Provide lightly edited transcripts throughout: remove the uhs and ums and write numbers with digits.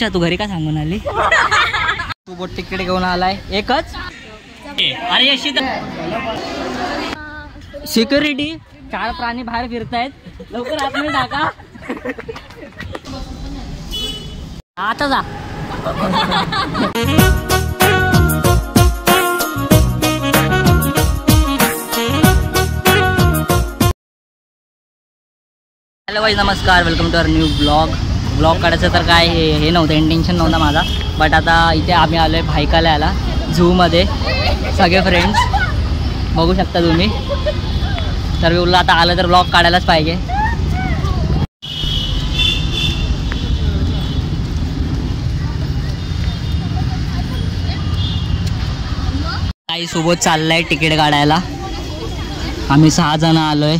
समीक्षा तू घरी का सांगून आली? तू बोट तिकीट घेऊन आलाय एकच? अरे यशी सिक्युरिटी 4 प्राणी बाहेर फिरतायत, लवकर आतमध्ये टाका. आता जा. हॅलो गाईज, नमस्कार, welcome to our new blog काढायचं तर काय हे नव्हतं, इंटेन्शन नव्हता माझा. बट आता इथे आम्ही आलो आहे भायकाल्याला झूमध्ये, सगळे फ्रेंड्स बघू शकता तुम्ही. तर बोललो आता आलं तर ब्लॉग काढायलाच पाहिजे. काही सोबत चाललंय तिकीट काढायला. आम्ही 6 जण आलोय.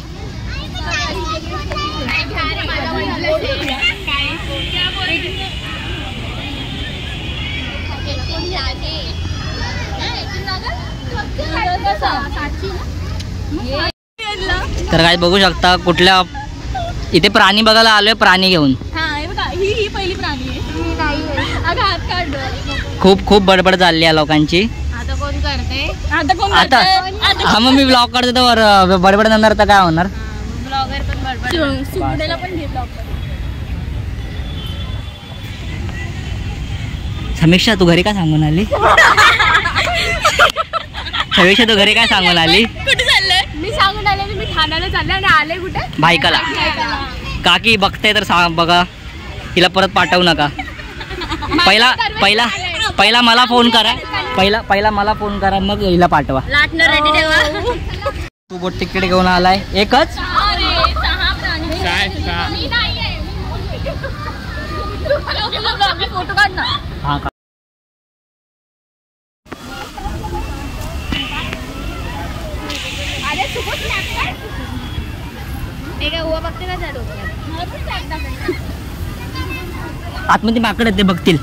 तर काय बघू शकता कुठल्या इथे प्राणी बघायला आलोय, प्राणी घेऊन. ही पहिली प्राणी आहे. खूप बडबड चालली आहे लोकांची. आता कोण करते? आता हा मग मी ब्लॉग करतो तर बडबड नंतर तर काय होणार. ब्लॉगर पण बडबड. सुगडेला पण घे ब्लॉग. समीक्षा तू घरी का सांगून आली? समीक्षा तू घरी काय सांगून आली? कुठे चाललंय? मी सांगून आले मी ठाण्याला चालले आणि आले कुठे? भायकाला. काकी बघते तर सांग, बघा तिला परत पाठवू नका. पहिला मला फोन करा. पहिला मला फोन करा, मग हिला पाठवा. लाटणं रेडी ठेवा. तू बोट तिकीट घेऊन आलाय एकच? फोटो काढ ना. हा का. आतमध्ये माकड आहेत, ते बघतील.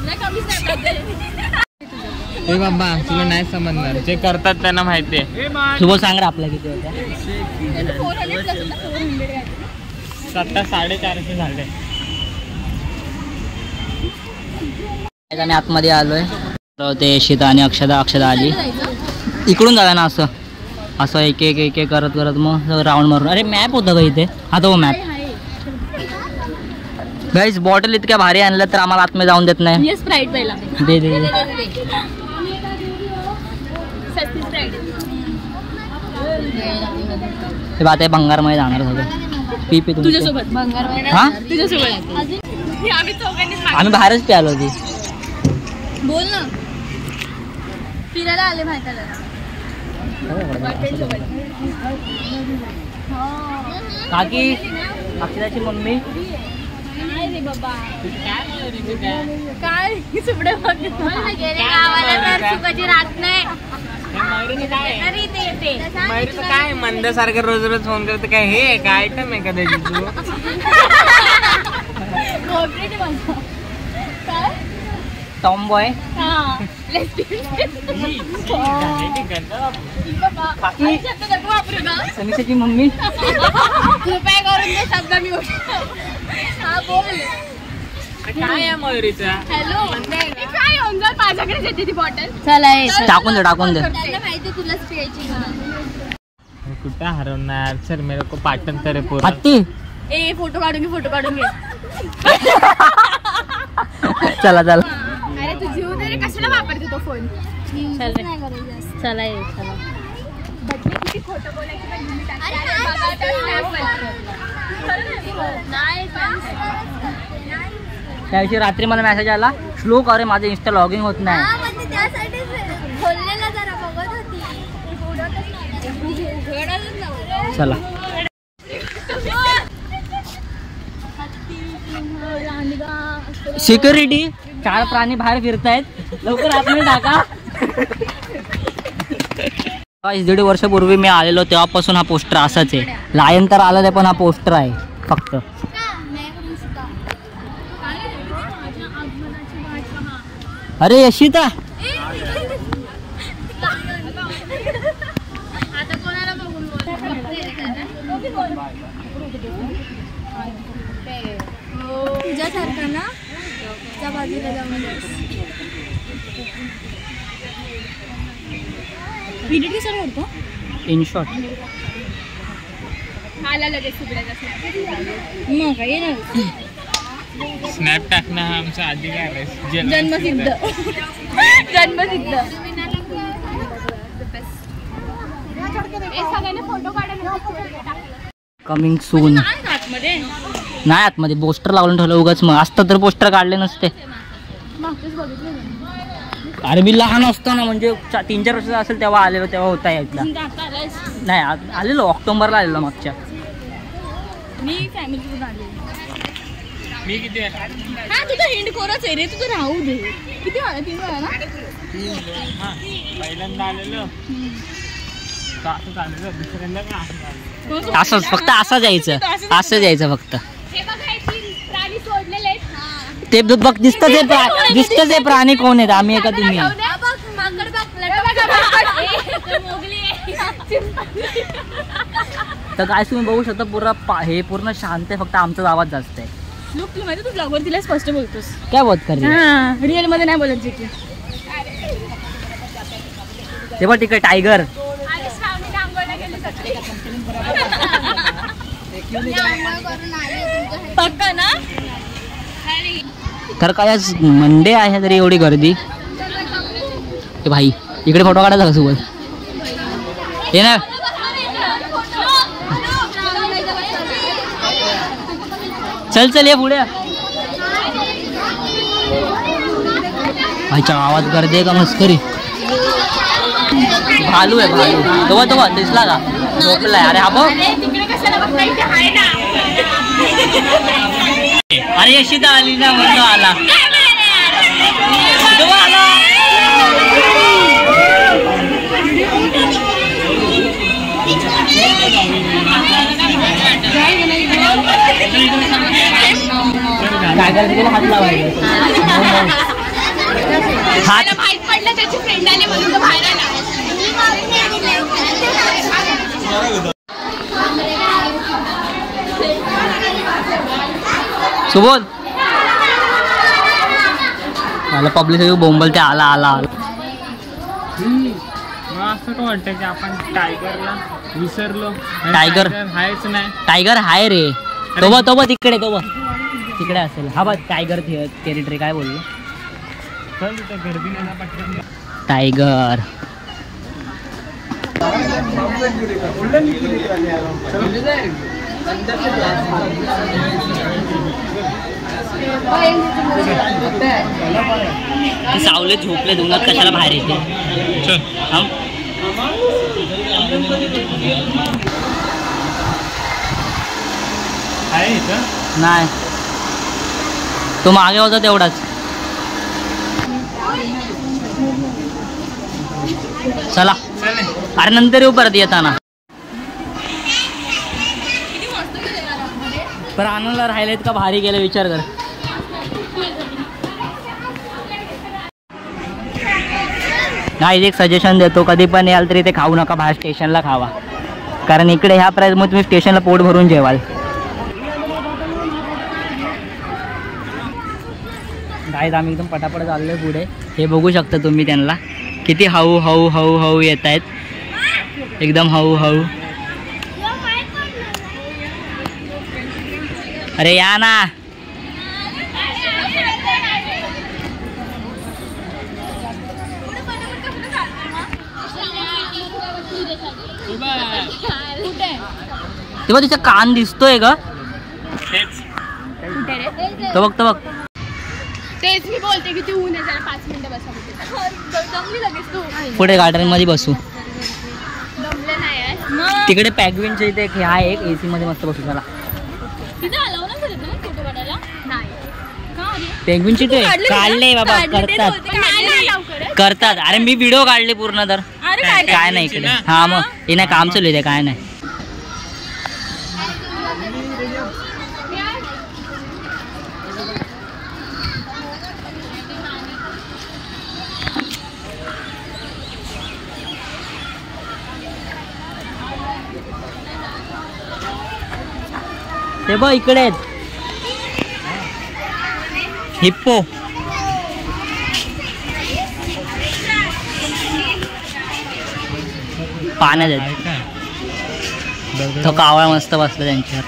बाबा तुला नाही समजणार, जे करतात त्यांना माहिती आहे. सुबोध सांग रे आपल्या किती होत्या? 450 झाले. आम्ही आतमध्ये आलोय. ते शीता आणि अक्षदा आली. इकडून जाऊया ना, असं एक एक करत मग राऊंड मारून. अरे मॅप होतं का इथे? हा तो मॅप. गाईस बॉटल इतक्या भारी आणल्या तर आम्हाला आतमध्ये जाऊन देत नाही. स्प्राइट पहिला दे. ते बात आहे, भंगारमध्ये जाणार सगळं. पी तुझ्यासोबत. हा तुझ्यासोबत आम्ही बाहेरच प्यालो होती. बोल ना. फिरायला आले भायकाला. काकी अक्षराची मम्मी काय सुपडे राहत नाही. काय मंदासारखं रोज फोन करते, काय हे काय आयटम आहे कदाचित तू? Tomboy. समीक्षाची मम्मी. कृपया करून ते शब्द मी. हा बोल. काय आहे मयुरीचा? हॅलो. काय येऊन जर माझ्याकडे येते ती बॉटल. चला टाकून दे. माहिती तुलाच प्यायची. कुठं हरवणार? सर मेरे को पाटन करे पोर. हत्ती. ए फोटो काढून घे. चला. अरे तू जीव दे रे, कशाला वापरते तो फोन? चला. खोटं बोलायची पण लिमिट त्याविषयी रात्री मला मेसेज आला, स्लो करे माझं इंस्टा लॉगिंग होत नाही. चला. सिक्युरिटी 4 प्राणी बाहेर फिरतायत, लवकर आतमध्ये टाका. 1.5 वर्षापूर्वी मी आलेलो तेव्हापासून हा पोस्टर असाच आहे. लायन तर आलं ते, पण हा पोस्टर आहे फक्त. अरे यशिता तुझ्यासारखा ना एका बाजूला जाऊन मिनिट की सर होतो इन शॉर्ट आला लगेच मग काय ना स्नॅप टाकणं हा आमचा अधिकार आहे. जन्मसिद्ध जन्मसिद्ध कमिंग सून. नाही आतमध्ये पोस्टर लावून ठेवलं उगाच, मग असतं तर पोस्टर काढले नसते. अरे मी लहान असताना म्हणजे 3-4 वर्षाचा असेल तेव्हा आलेलो, तेव्हा होता यायला. नाही आलेलो ऑक्टोबरला आलेलो मागच्या. मी फॅमिली आले. मी किती आहे? हा तुझं हिंड कोरच आहे रे, तुझं राहू दे. किती वाला 3 वाला ना? हा पहिल्यांदा आलेलो, असंच आलेलो, दुसऱ्यांदा पण असंच आलेलो. असंच फक्त असं जायचं, असं जायचं फक्त. हे बघा हे 3 प्राणी सोडलेले आहेत. ते बघ दिसतं ते प्राणी कोण आहेत, आम्ही एका तुम्ही. तर काय तुम्ही बघू शकता पूर्ण हे पूर्ण शांत आहे, फक्त आमचाच आवाज जास्त आहे. लोक तू माहिती तू ब्लॉगवर तिला स्पष्ट बोलतोस. काय बोलत कर रिअल मध्ये नाही बोलत जे की. ते बघ तिकडे टायगर. पक्का ना. तर काय आज मंडे आहे तरी एवढी गर्दी. हे भाई इकडे फोटो काढायचा का सोबत? हे ना चल ये पुढे. भाईच्या आवाज गर्दी आहे का मस्करी. भालू आहे भालू. तो दिसला का? झोपलाय. अरे हा बघ. अरे यशिता आली ना म्हणून आला. काय करायचं हात लावायचा. हात माहित पडलं त्याची फ्रेंड आली म्हणून तो बाहेर आला. सुबोध मला पब्लिक बोंबलते आला आला आला. असं काय वाटतं की आपण टायगरला विसरलो. टायगर हायच नाही. टायगर हाय रे. तो तिकडे असेल. हा बघ टायगर टेरिटरी. काय बोललो? चल तिथं गर्दी नाही पटकन. टायगर सावले झोपले उन्हात कशाला बाहेर येते. नाही तो मागे होता तेवढाच. चला अरे नंतर येऊ परत येताना. पण आनंदला राहिलेत का भारी गेलं विचार कर. नाही एक सजेशन देतो, कधी पण याल तरी ते खाऊ नका, बाहेर स्टेशनला खावा. कारण इकडे ह्या प्राईजमध्ये तुम्ही स्टेशनला पोट भरून जेवाल. गाईज आम्ही एकदम पटापट चाललोय पुढे. हे बघू शकता तुम्ही त्यांना किती हळू हळू हळू हळू येत आहेत. एकदम हळू हळू. अरे या ना. तेव्हा तिचा कान दिसतोय का? तो बघ तेच मी बोलते की तू ऊन आहे जरा 5 मिनिटं बसा. जमली लगेच तू. पुढे गार्डन मध्ये बसू. जमले नाही तिकडे पॅगविनच्या इथे एक आहे, एक AC मध्ये मस्त बसू. चला तिथे आलाव ना करत ना फोटो काढायला. नाही का रे? पेंग्विनची ते काढले बाबा. करतात. अरे मी व्हिडिओ काढले पूर्ण. तर काय नाही इकडे. हा मग हे नाही काम चालू आहे. काय नाही. ते बघ इकडे आहेत हिप्पो. पाण्यात आहेत. तो कावळा मस्त बसला त्यांच्यावर.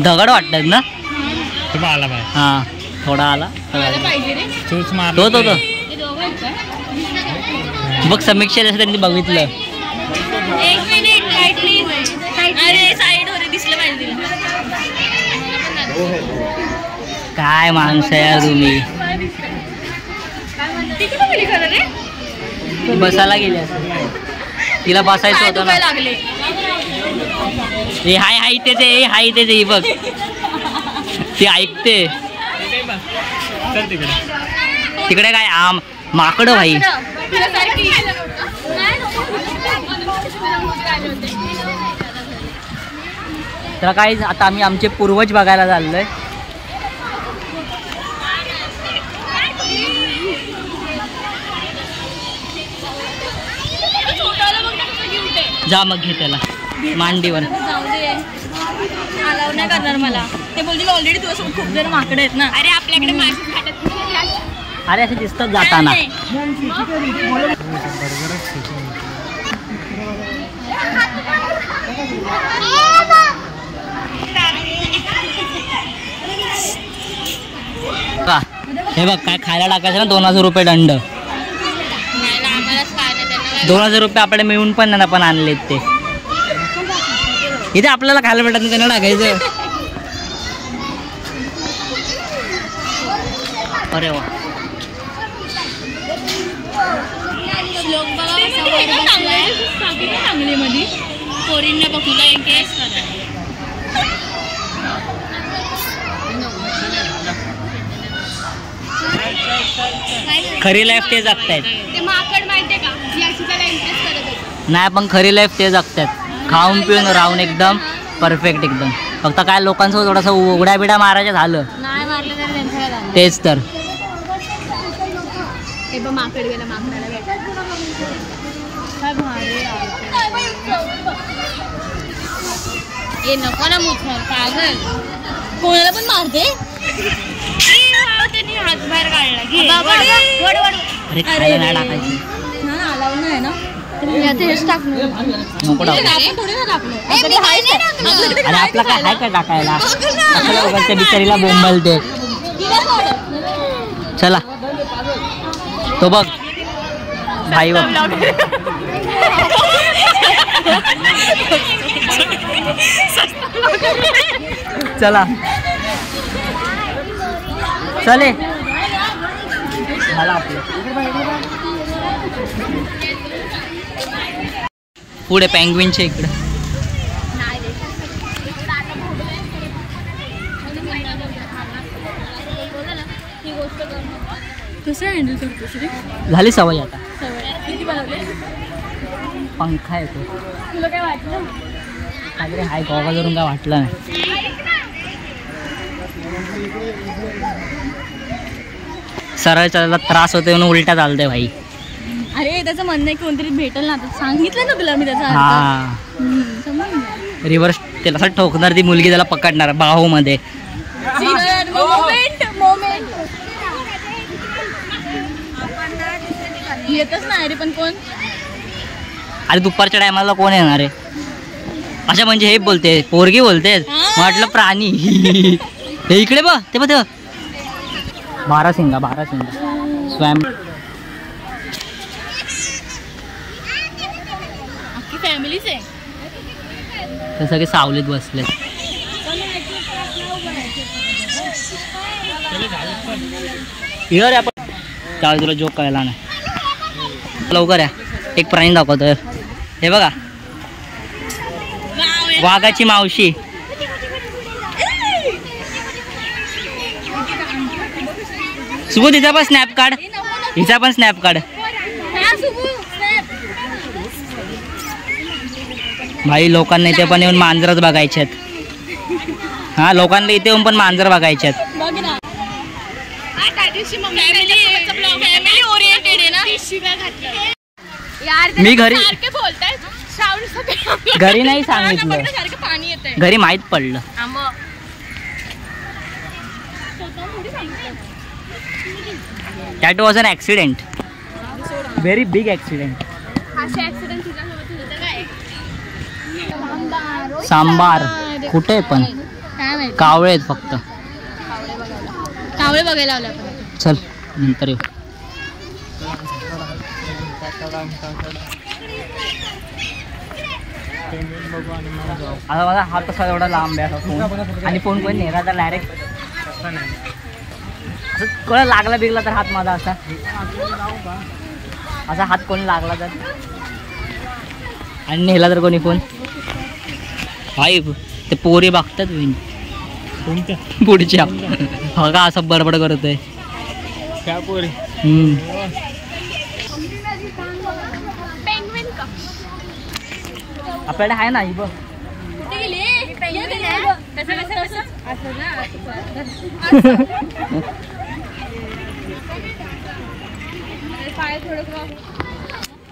दगड वाटतात ना. आला बाय. हा थोडा आला. पाहिजे रे. चूच मार. तो ते दोघं आहेत काय? बघ समीक्षेला त्यांनी बघितलं. एक मिनिट लाईट प्लीज. अरे साईड वर दिसलं पाहिजे तिला. काय माणसं यार तुम्ही. ती कुठं गेली खरं रे? ती बसायला गेली असं. तिला बसायचं होतं ना. लागले. हे हाय हाय तेच आहे. हाय तेच आहे बघ. ती ऐकते. चल तिकडे. तिकडे काय आम माकडं भाई. तर काय आता आम्ही आमचे पूर्वज बघायला चाललोय. जा मग घे त्याला मांडीवर. जाऊ दे. अलाव नाही करणार मला. ते बोलतील ऑलरेडी तुझ्यासोबत खूप जण माकडे आहेत ना. अरे आपल्याकडे मासे खातात. अरे असे दिसतात जाताना. का हे बघ काय खायला टाकायचं ना. 2000 रुपये दंड. 2000 रुपये आपल्याला मिळून पण ना पण आणलेत ते. इथे आपल्याला खायला भेटत नाही त्यांना टाकायचं. अरे वा. सांगलीमध्ये पोरींना बघूला एक केस करा. खरी लाईफ ते जगतायत. ते माकड माहितीये का? याची त्याला इंटरेस्ट करत होते. नाही पण खरी लाईफ ते जगतात. खाऊन पिऊन राहून एकदम परफेक्ट एकदम. फक्त काय लोकांसोबत थोडासा उघड्या बिड्या मारायचं झालं नाही मारलं तर त्यांच्या झालं. तेच तर. हे बघ माकड गेला. माकडाला भेटा. काय भारी. ये नको ना मुठर पागल. कोणाला पण मारते. त्यांनी हात बाहेर काढला. अरे खायला नाही टाकायचं. अलाव नाही ना. हेच टाकलं. नको टाकू. आपण थोडी ना टाकलं. अरे आपला काय आहे काय टाकायला. आपल्या उगाचच्या बिचारीला बोंबलते. चला तो बघ भाई बघ. चला चले मला आपलं पुढे पेंग्विनच्या इकडे. कसं हँडल करतोस रे? झाली सवय आता. किती बनवले? पंखा येतो. तुला काय वाटलं? काहीतरी हाय गोवा करून काय वाटलं नाही. सरळ चालायला त्रास होते म्हणून उलट्या चालते भाई. अरे त्याचं म्हणणं आहे कोणतरी भेटेल ना. सांगितलं ना तुला मी त्याचा अर्थ. हा समजलं. रिव्हर्स त्याला असं ठोकणार ती मुलगी त्याला पकडणार बाहू मध्ये. मोमेंट मोमेंट येतच नाही रे. पण कोण? अरे दुपारच्या टायमाला कोण येणार आहे. अच्छा म्हणजे हे बोलते पोरगी बोलते. म्हटलं प्राणी. हे इकडे बघ ते बघ. बारासिंगा स्वयं. अख्खी फॅमिलीच आहे. ते सगळे सावलीत बसले. इकडे आपण त्यावेळी तुला जोक कळला नाही. लवकर या. एक प्राणी दाखवतोय. हे बघा वाघाची मावशी. सुबू तिचा पण स्नॅप काढ. हिचा पण स्नॅप काढ. भाई लोकांना इथे पण येऊन मांजरच बघायचे आहेत. हा लोकांना इथे येऊन पण मांजर बघायचे आहेत. मी घरी नाही सांगितलं. घरी माहित पडलं. That was an accident. Very big accident. असे ऍक्सिडेंट तुझ्यासोबत होतं काय? सांबार कुठे पण काय माहिती कावळे आहेत फक्त. कावळे बघायला आलो आपण. चल नंतर येऊ. आता माझा हात तसा एवढा लांब आहे असा फोन आणि फोन कोणी नेला तर डायरेक्ट असं कोणा लागला बिगला तर हात माझा असा असा हात कोणी लागला तर आणि नेला तर कोणी फोन भाई ते पोरी बघतात पुढच्या हा का असं बडबड करत आहे. आपल्याकडे आहे ना ही बघ.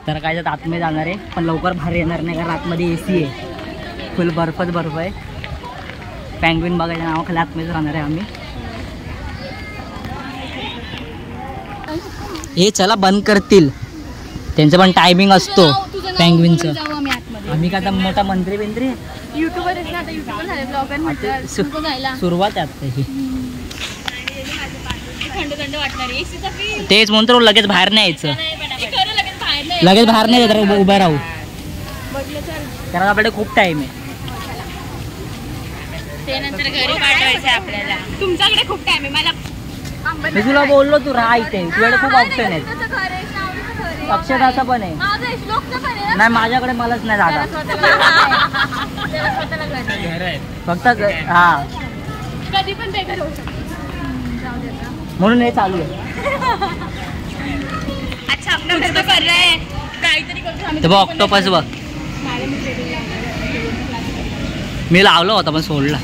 तर काय त्यात आतमध्ये जाणार आहे पण लवकर बाहेर येणार नाही कारण आतमध्ये AC आहे फुल बर्फच बर्फ आहे. पेंग्विन बघायच्या नावाखाली आतमध्येच राहणार आहे आम्ही. हे चला बंद करतील त्यांचं पण टायमिंग असतो पेंग्विनचं. आम्ही काय आता मोठा मंत्री बिंत्री युट्यूबर आहे ना आता युट्यूबर झाले ब्लॉगर म्हटलं सुरुवात आहे आता ही. थंड थंड वाटणार एसीचा फील तेच म्हणतो लगेच बाहेर नाही यायचं. लगेच बाहेर नाही येत उभं राहू कारण आपल्याकडे खूप टाइम आहे. ते नंतर घरी पाठवायचं आपल्याला. तुमच्याकडे खूप टाइम आहे. मला मी तुला बोललो तू राहा इथे तुझ्याकडे खूप ऑप्शन आहेत. अक्षराचा पण आहे नाही माझ्याकडे मलाच नाही जागा फक्त हा कधी पण बेकार होऊ शकतो म्हणून हे चालू आहे. अच्छा आपण कसं कर रहे हैं काहीतरी करतो आम्ही. ते बघ ऑक्टोपस बघ मी लावलं होता पण सोडला.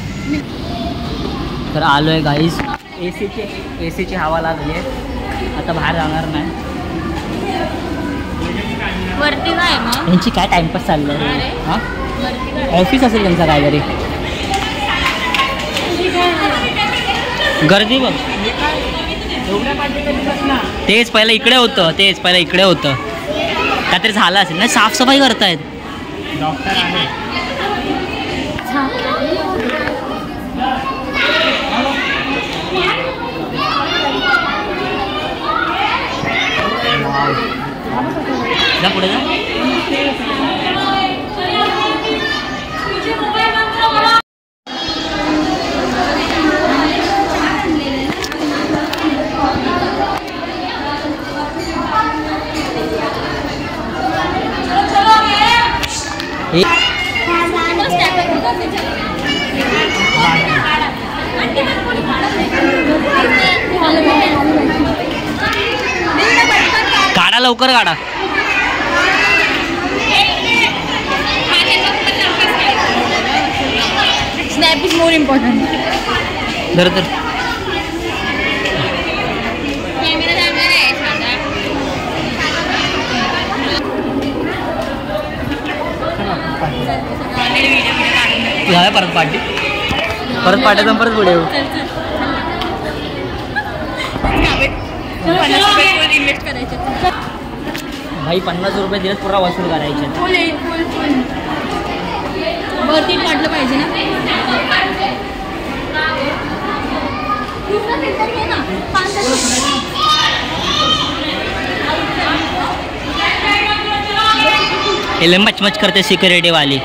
तर आलोय गाईस एसीची हवा लागली आहे आता बाहेर जाणार नाही. वरती नाही मग यांची काय टाइमपास चाललंय हां ऑफिस असेल त्यांचा काहीतरी. गर्दी बघ तेच पहिलं इकडे होतं काहीतरी झालं असेल ना साफसफाई करतायत. डॉक्टर आहे जा पुढे जा. काढा लवकर काढा. Snap is more important. धर धर कॅमेरा जाणार आहे साधा. झालं परत पार्टी परत पुढे येऊ. इन्व्हेस्ट करायचे भाई 50 रुपये दिलेत पुरा वसूल करायचे. वरती वाटलं पाहिजे ना. हे मच करते सिक्युरिटी वाली.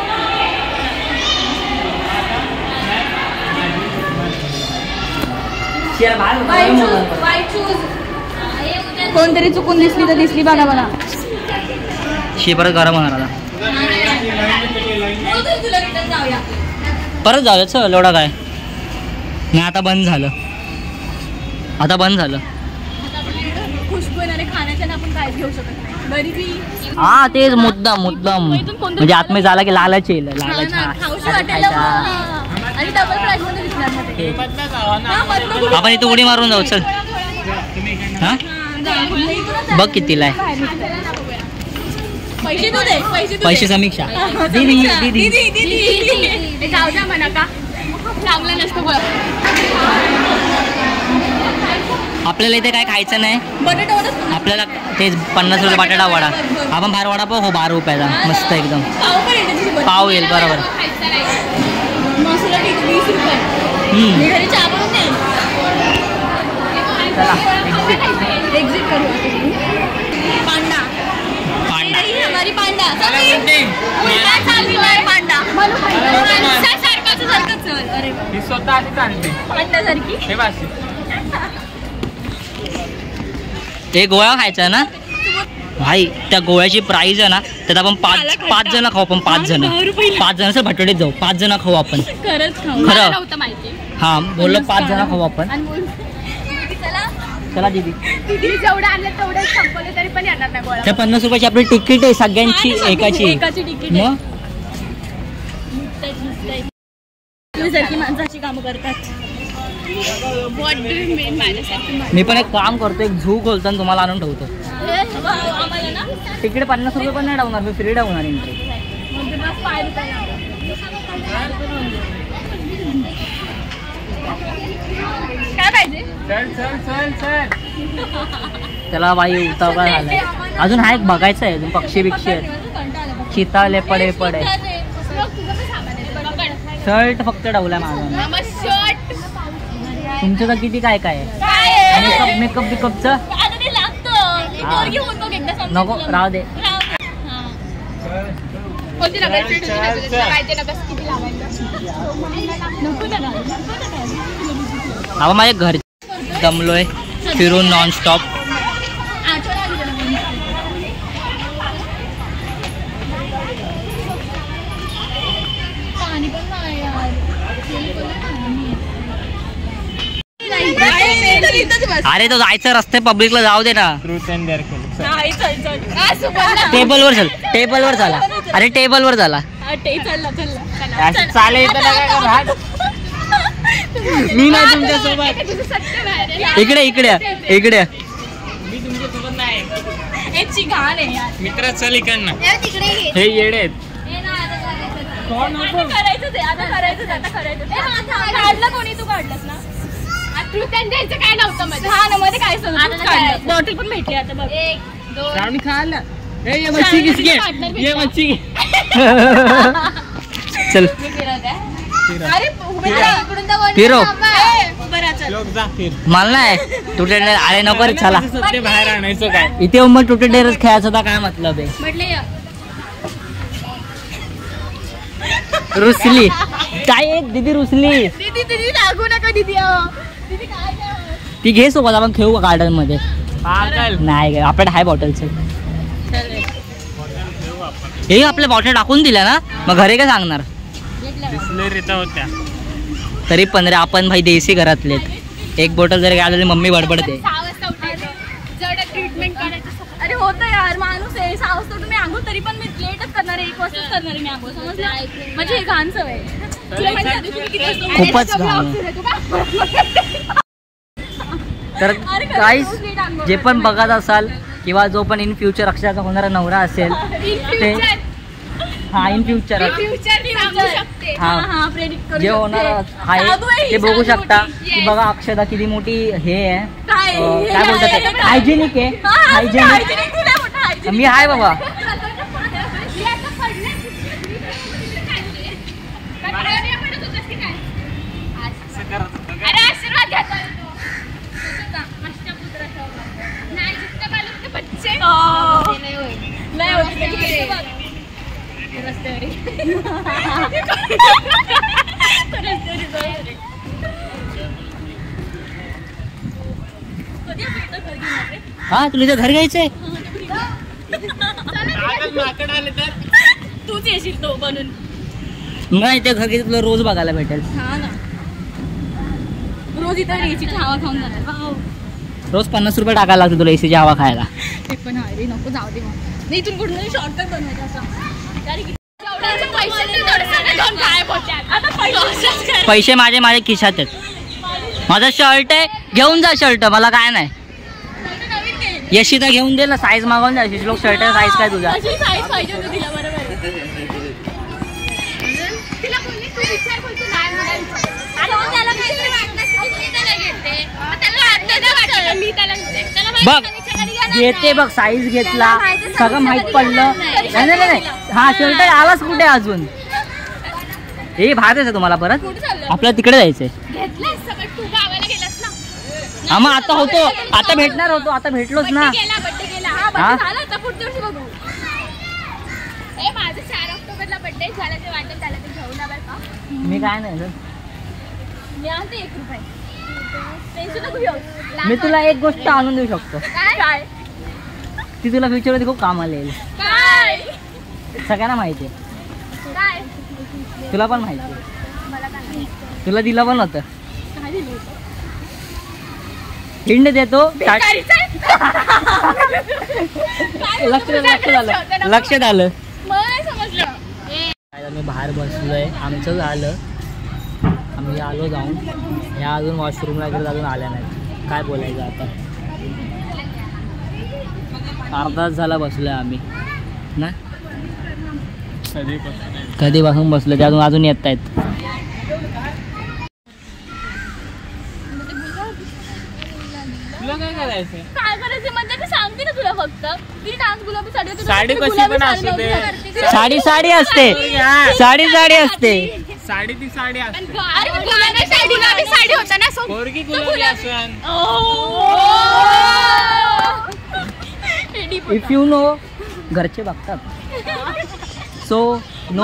कोणतरी चुकून दिसली तर दिसली बघा मला. शी परत गरम होणार आता. परत जाऊया चल एवढा काय नाही. आता बंद झालं खुशबू येणारे खाण्याच्या आपण काय घेऊ शकत नाही. गरीबी हा तेच मुद्दाम म्हणजे आतमध्ये झाला की लालच येईल. लालच आणि डबल प्राइस मध्ये दिसणार. आपण इथे उडी मारून जाऊ चल. हा बघ कितीला आहे पैसे समीक्षा. दीदी जाऊ द्या म्हणा का चांगलं नसतं बघ. आपल्याला इथे काय खायचं नाही. बटाटा आपल्याला तेच 50 रुपये बटाटा वडा. आपण बाहेर वडा पाव 12 रुपयाचा मस्त एकदम. पाव येईल बरोबर. मसाला 20 रुपये. मी घरी चहा बनवून देईन. चला एक्झिट करू. पांडा हमारी पांडा उलटा चाललाय पांडा सारखाच चल. अरे ही स्वतः अशी चालते पांड्यासारखी. हे बाशी ते गोळा खायचा ना भाई. त्या गोळ्याची प्राइस आहे ना त्यात आपण पाच जण खाऊ. आपण 5 जण असं भटवडीत जाऊ. 5 जण खाऊ आपण. खरंच खरं नव्हतं माहिती. हा बोललो 5 जण खाऊ आपण. चला दीदी जेवढं आणलं तेवढं संपवलं तरी पण येणार नाही गोळा. त्या 50 रुपयाची आपली तिकीट आहे सगळ्यांची एकाची तिकीट. मग सारखी माणसाची कामं करतात. मी पण एक काम करतो. एक झू खोलतो आणि तुम्हाला आणून ठेवतो. आम्हाला ना तिकीट 50 रुपये पण नाही ठेवणार. मी फ्री ठेवणार एंट्री. काय पाहिजे. चल चल चल चल. त्याला बाई उतावळा झालाय. अजून हा एक बघायचं आहे. अजून पक्षी बिक्षी आहेत. चिता लेपडे पडे. शर्ट फक्त ठेवलाय माझा. तुमचं तर किती काय काय आहे. मेकअप बिकअपचं नको राहू दे. हा माझ्या घर दमलोय फिरून नॉनस्टॉप. अरे तो जायचं रस्ते पब्लिकला जाऊ दे ना. टेबलवर चल. टेबलवर झाला. अरे टेबलवर झाला. चालेल मी नाही तुमच्यासोबत. इकडे इकडे इकडे मित्र चल इकडनं. हे येडे आहेत. कोणी तू काढलंस ना. काय नव्हतं मध्ये. हा ना मध्ये काय बॉटल पण भेटली आता बघ. 1 2 खायला ये मच्छी किसके ये मच्छी. चल फिरो. मला नाही टुटे डेअर. अरे नको रे चला बाहेर आणायचं काय. इथे मग टुटे डेअरच खेळायचं होता. काय मतलब आहे. रुसली काय दीदी रुसली. लागू नका दीदी. ती घे सोबत आपण खेळू गार्डन मध्ये. नाही आपल्याकडे हाय बॉटलचे. हे आपल्या बॉटल टाकून दिल्या ना मग घरी काय सांगणार. होत्या तरी पण रे आपण भाई देसी घरातले. एक बॉटल जर काय मम्मी बडबडते. ट्रीटमेंट करायचं. अरे होतं यार माणूस आहे. 6 वाजता तुम्ही आंघोळ तरी पण मी लेटच करणार आहे. 1 वाजताच करणार आहे मी आंघोळ. समजलं. म्हणजे हे घाण सवय. खूपच घाण. तर काहीच जे पण बघत असाल किंवा जो पण इन फ्युचर अक्षराचा होणारा नवरा असेल ते हा इन फ्युचर जे होणार आहे ते बघू शकता की बघा अक्षता किती मोठी हे आहे. काय बोलतात हायजेनिक आहे. हायजेनिक मी आहे बाबा. हा तुला इथं घर घ्यायचंय. तूच येशील तो बनून. नाही ते घर घ्यायचं तुला रोज बघायला भेटेल. हा ना रोज इथं यायची हवा खाऊन जाणार. रोज 50 रुपये टाकायला लागतो तुला एसीची हवा खायला. ते पण आहे नको जाऊ दे. मग इथून कुठून शॉर्टकट बनवायचा. पैसे माझे खिशात आहेत. माझा शर्ट आहे घेऊन जा. शर्ट मला काय नाही. यशिता घेऊन दे ना. साईज मागवून द्या. लोक शर्ट साईज काय तुझा. बघ घेते बघ साईज घेतला सगळं माहित पडलं. नाही हा शर्ट आलाच कुठे अजून. हे बाहेर जायचं तुम्हाला परत कुठे चाललं? आपल्याला तिकडे जायचंय. घेतलंय सगळं, तू गावाला गेलास ना. हा मग आता होतो, आता भेटणार होतो, आता भेटलोच ना. बड्डे गेला. हा हा? बड्डे झाला, आता पुढच्या वर्षी बघू. ए माझं 4 ऑक्टोबरला बड्डे झाला, ते वाटेल त्याला ते घेऊन या बरं का. मी काय नाही ग. मी आणते 1 रुपये. टेन्शन नको घेऊ. मी तुला एक गोष्ट आणून देऊ शकतो, काय ती तुला फ्युचर मध्ये खूप कामाला येईल. काय सगळ्यांना माहिती आहे, काय तुला पण माहिती आहे. मला काय नाही. तुला दिलं पण होतं. काय दिलं होतं? हिंड देतो. भिकारीचं आहे? काय लक्षात आलं. मला नाही समजलं. आम्ही बाहेर बसलोय, आमचं झालं, आम्ही आलो जाऊन. ह्या अजून वॉशरूमला गेलं, अजून आल्या नाहीत. काय बोलायचं आता, अर्धा तास झाला बसलोय आम्ही ना. कधीपासून बसलो ते अजून येत आहेत. तुला काय करायचं? काय करायचं म्हणजे मी सांगते ना तुला फक्त. ती डान्स गुलाबी साडी होती, साडी ती कशी गुलाबी पण साडी असू नव्हती दे. करते. साडी असते, साडी असते. साडी ती साडी असते. अरे गुलाबी साडी होता ना सो. पोरगी गुलाबी असून इफ यू नो, घरचे बघतात. So no.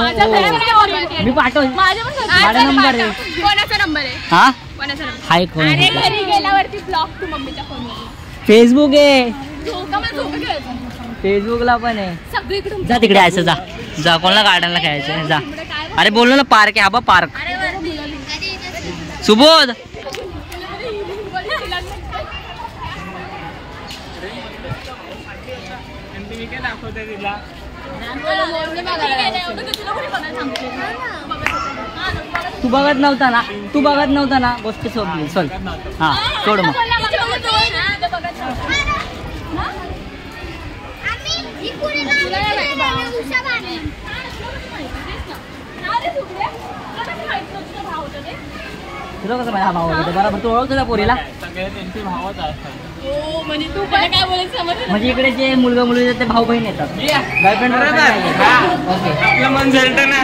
मी पाठव. माझा नंबर आहे. कोणाचा नंबर आहे? हा कोणाचा नंबर? हाय कोण? अरे घरी गेल्यावरती ब्लॉक तू मम्मीच्या फोनवर. फेसबुक आहे, झोका मला झोका खेळायचं. फेसबुकला पण आहे. सगळीकडून जा तिकडे यायचं, जा कोणाला गार्डनला खेळायचं जा. अरे बोललो ना पार्क आहे, हा बा पार्क. अरे सुबोध मी काय दाखवते तिला. तू बघत नव्हता ना, गोष्टी सोडली. चल हा सोड मग. तुला कसं माहिती हा भाऊ होता? बरोबर तू ओळखतो त्या पोरीला. सगळे त्यांचे भावच असतात. म्हणजे तू काय बोलायचं समजलं? म्हणजे इकडे जे मुलगा मुली ते भाऊ बहीण येतात. Girlfriend okay. आपलं मन जळतं ना.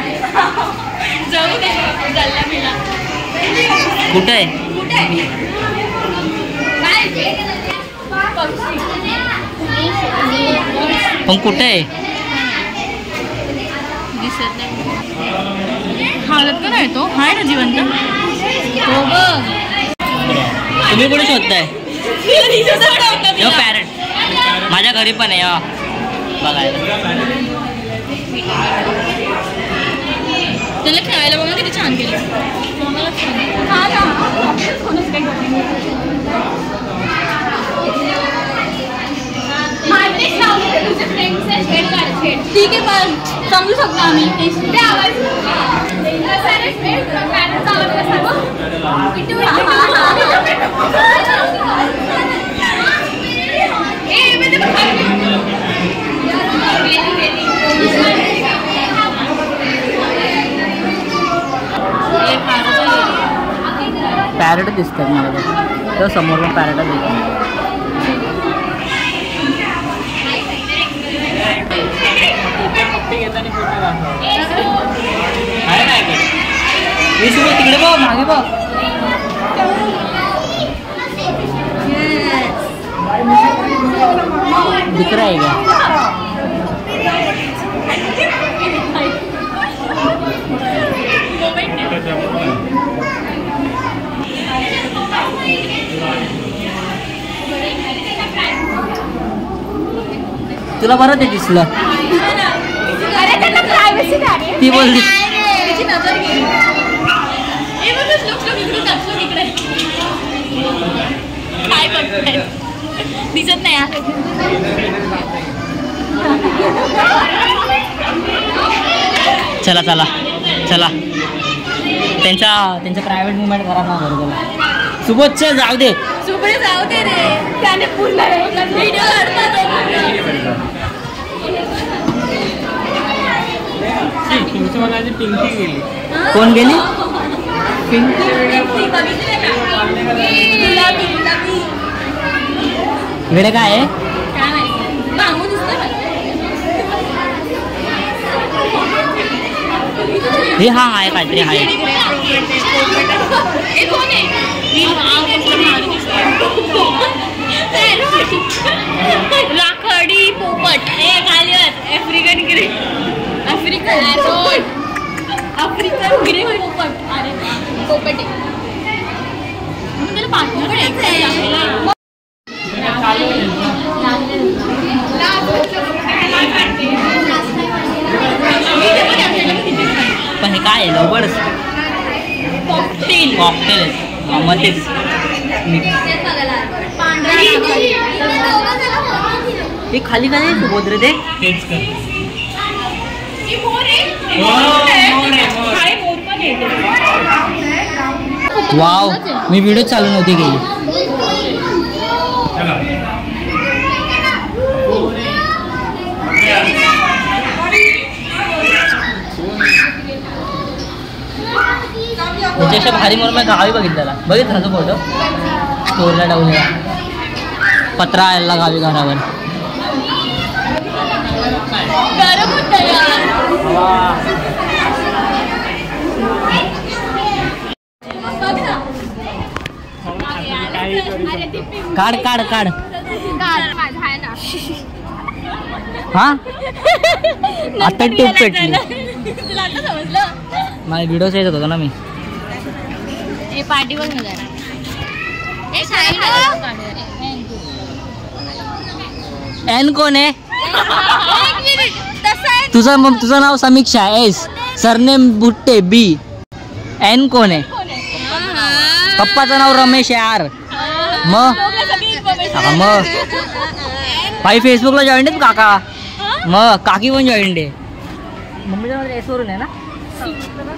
जाऊ दे जल्ला बिला. कुठं आहे पण कुठे आहे? दिसत नाही. हालत का नाही तो? हाय ना जिवंत. हो बघ. तुम्ही कुठे शोधताय? पॅरेट माझ्या घरी पण आहे बघायला. त्याला खेळायला बघा किती छान केलं. ठीक आहे पण समजू शकतो आम्ही. पॅरेट दिसतात मला तर समोर पण पॅरेट दिसतात. तिकडे बघ, मागे बघ. दुसरा आहे का? तुला बरं ते दिसलं. ती बोलली दिसत नाही. चला चला चला. त्यांचा प्रायव्हेट मुवमेंट करा ना बरोबर. सुबोधच्या जाऊ दे. सुबोध जाऊ दे रे. त्याने पुन्हा व्हिडिओ काढतात. तुमची मनाची पिंकी गेली. कोण गेली? पिंकी इकडे काय आहे? काय माहिती. बांगू दिसतोय मला. हे हा आहे काहीतरी आहे. राखडी पोपट आफ्रिकन ग्रे आफ्रिकन ग्रे पोपट. अरे पोपट त्याला पाठवून पण हे काय आहे लवकरच कॉकटेल कॉकटेल मग तेच हे खाली काय सुबोध रे ते तेच कर. वाव मी व्हिडिओ चालू नव्हती केली. त्याच्यापेक्षा भारी म्हणून मी गावी बघितलेला. बघितला तो फोटो स्टोरला टाकलेला. पत्रा आलेला गावी घरावर. काढ काढ काढ हा आता टीप पेटली. माझ्या व्हिडिओ येत होता ना मी. पार्टी बघ ना जरा. एन कोण आहे? तुझं नाव समीक्षा एस सरनेम बुट्टे बी. एन कोण आहे? पप्पाचं नाव रमेश यार. मग भाई फेसबुकला जॉईंट आहेत काका. मग काकी पण जॉईंट आहे. मम्मीच्या नाव एस वरून आहे ना.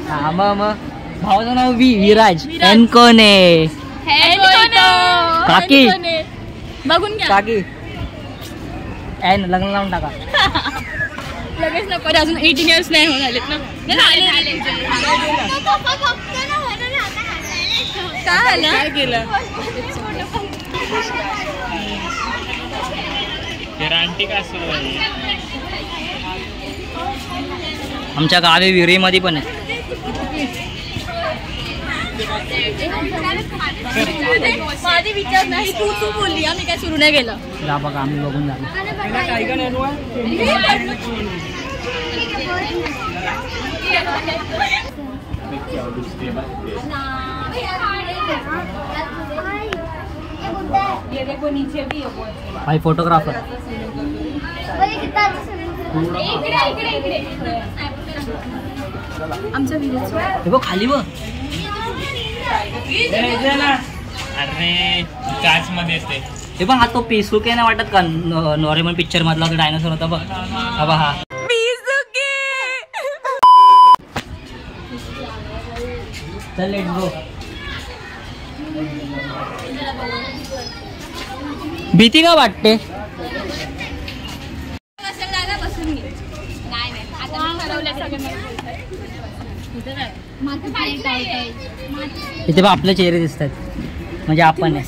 हा मग भावाचं नाव विराज. एन कोण आहे? काकी बघून घ्या. काकी एन लग्न लावून टाका. लगेच नको रे, अजून 18 इयर्स नाही होऊन आलेत ना. काय केलं? आमच्या गावी विहिरीमध्ये पण आहे. माझी विचार नाही, तू बोलली. आम्ही काय सुरू नाही केलं. जा बघा आम्ही बघून झालो. भाई फोटोग्राफर आमचा व्हिडिओ हे बघ खाली बघ. अरे काच मध्ये येते. हे बघ हा तो पेसुके नाही वाटत का नॉर्मल पिक्चर मधला डायनासोर होता बघ. हा बघ हा चल लेट्स गो. भीती का वाटते? इथे बघ आपले चेहरे दिसतात म्हणजे आपण आहे.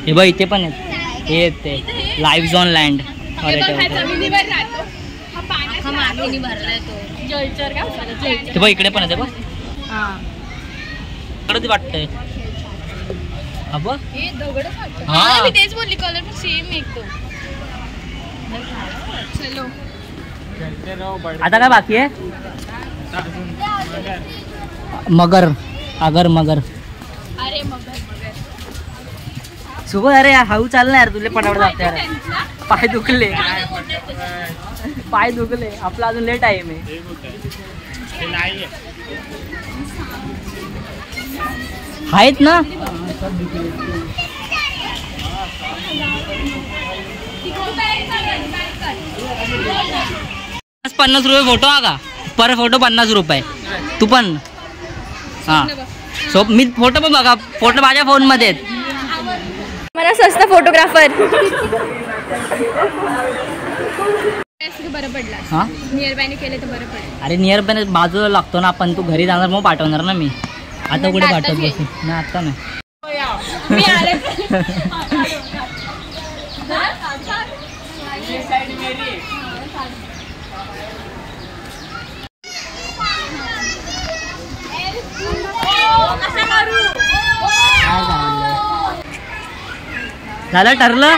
हे बघ इथे पण आहेत. हे ते लाईव्ह झोन लँड. ते बघ इकडे पण आहे. बघ इकडे वाटतंय. मी तेच बोलली, कलर पण सेम एक तो. चलो आता काय बाकी आहे? मगर अगर मगर. अरे मगर सुबह अरे हळू चाल ना यार, तुला पटापट जाते यार. पाय दुखले पाय दुखले. आपला अजून लेट आहे. मी आहेत ना. 50 रुपये फोटो हा का? पर फोटो 50 रुपये. तू पण हा सो मी फोटो पण बघा. फोटो माझ्या फोन मध्ये आहेत. मला स्वस्त फोटोग्राफर. बरं पडला. हा नियर बायने केले तर बरं पडेल. अरे नियर बाय बाजूला लागतो ना आपण. तू घरी जाणार मग पाठवणार ना मी. आता कुठे पाठवत बसू ना. आता नाही. झालं ठरलं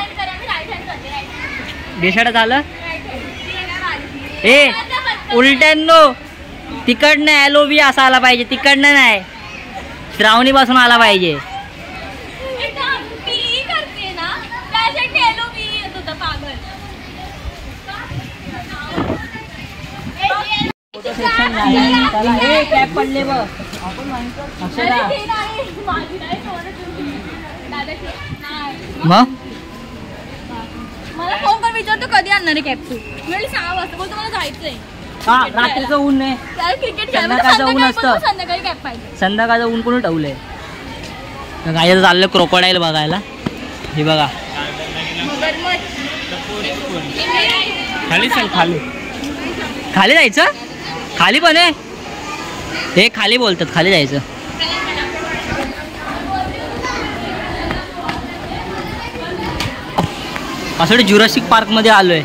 डिसाईड झालं. ए उलट्यांनो तिकडनं एलोवी असा आला पाहिजे, तिकडनं नाही श्रावणी पासून आला पाहिजे. कॅप पडले बघ. मग मला फोन कर विचारतो कधी आणणार आहे कॅप. तू म्हणजे 6 वाजता बोलतो मला जायचंय. हा रात्रीचं ऊन नाही, क्रिकेट संध्याकाळचं ऊन असतं. संध्याकाळी कॅप पाहिजे. संध्याकाळचं ऊन कोणी ठेवलंय. काय चाललं क्रोकोडाईल बघायला. हे बघा खाली चल खाली. खाली जायचं. खाली पण आहे हे खाली बोलतात खाली जायचं. असं जुरासिक पार्क मध्ये आलोय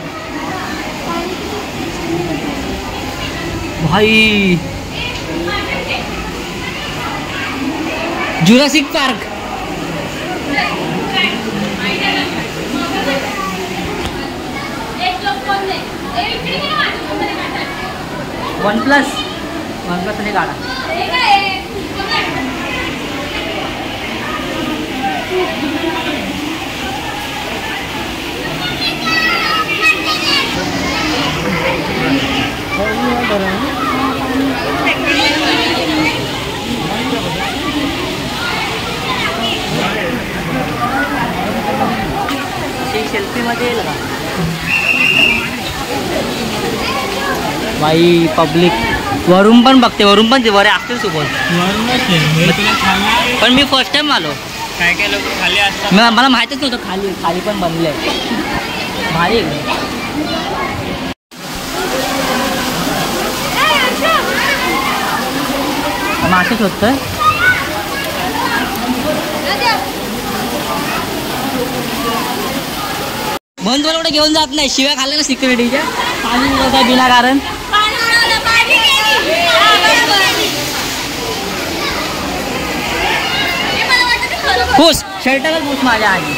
भाई. जुरासिक पार्क OnePlus ने काढा. सेल्फी मध्ये येईल का बाई. पब्लिक वरून पण बघते, वरून पण वरे असतील सोबत. पण मी फर्स्ट टाइम आलो. काय काय लोक खाली असतात. मला माहितच नव्हतं खाली खाली पण बनले भारी. मासे शोधतोय. म्हणून तुला कुठे घेऊन जात नाही. शिव्या खाल्ल्या ना सिक्युरिटीच्या. पाणी आहे विनाकारण. खुश शर्टालाच खुश माझ्या आधी.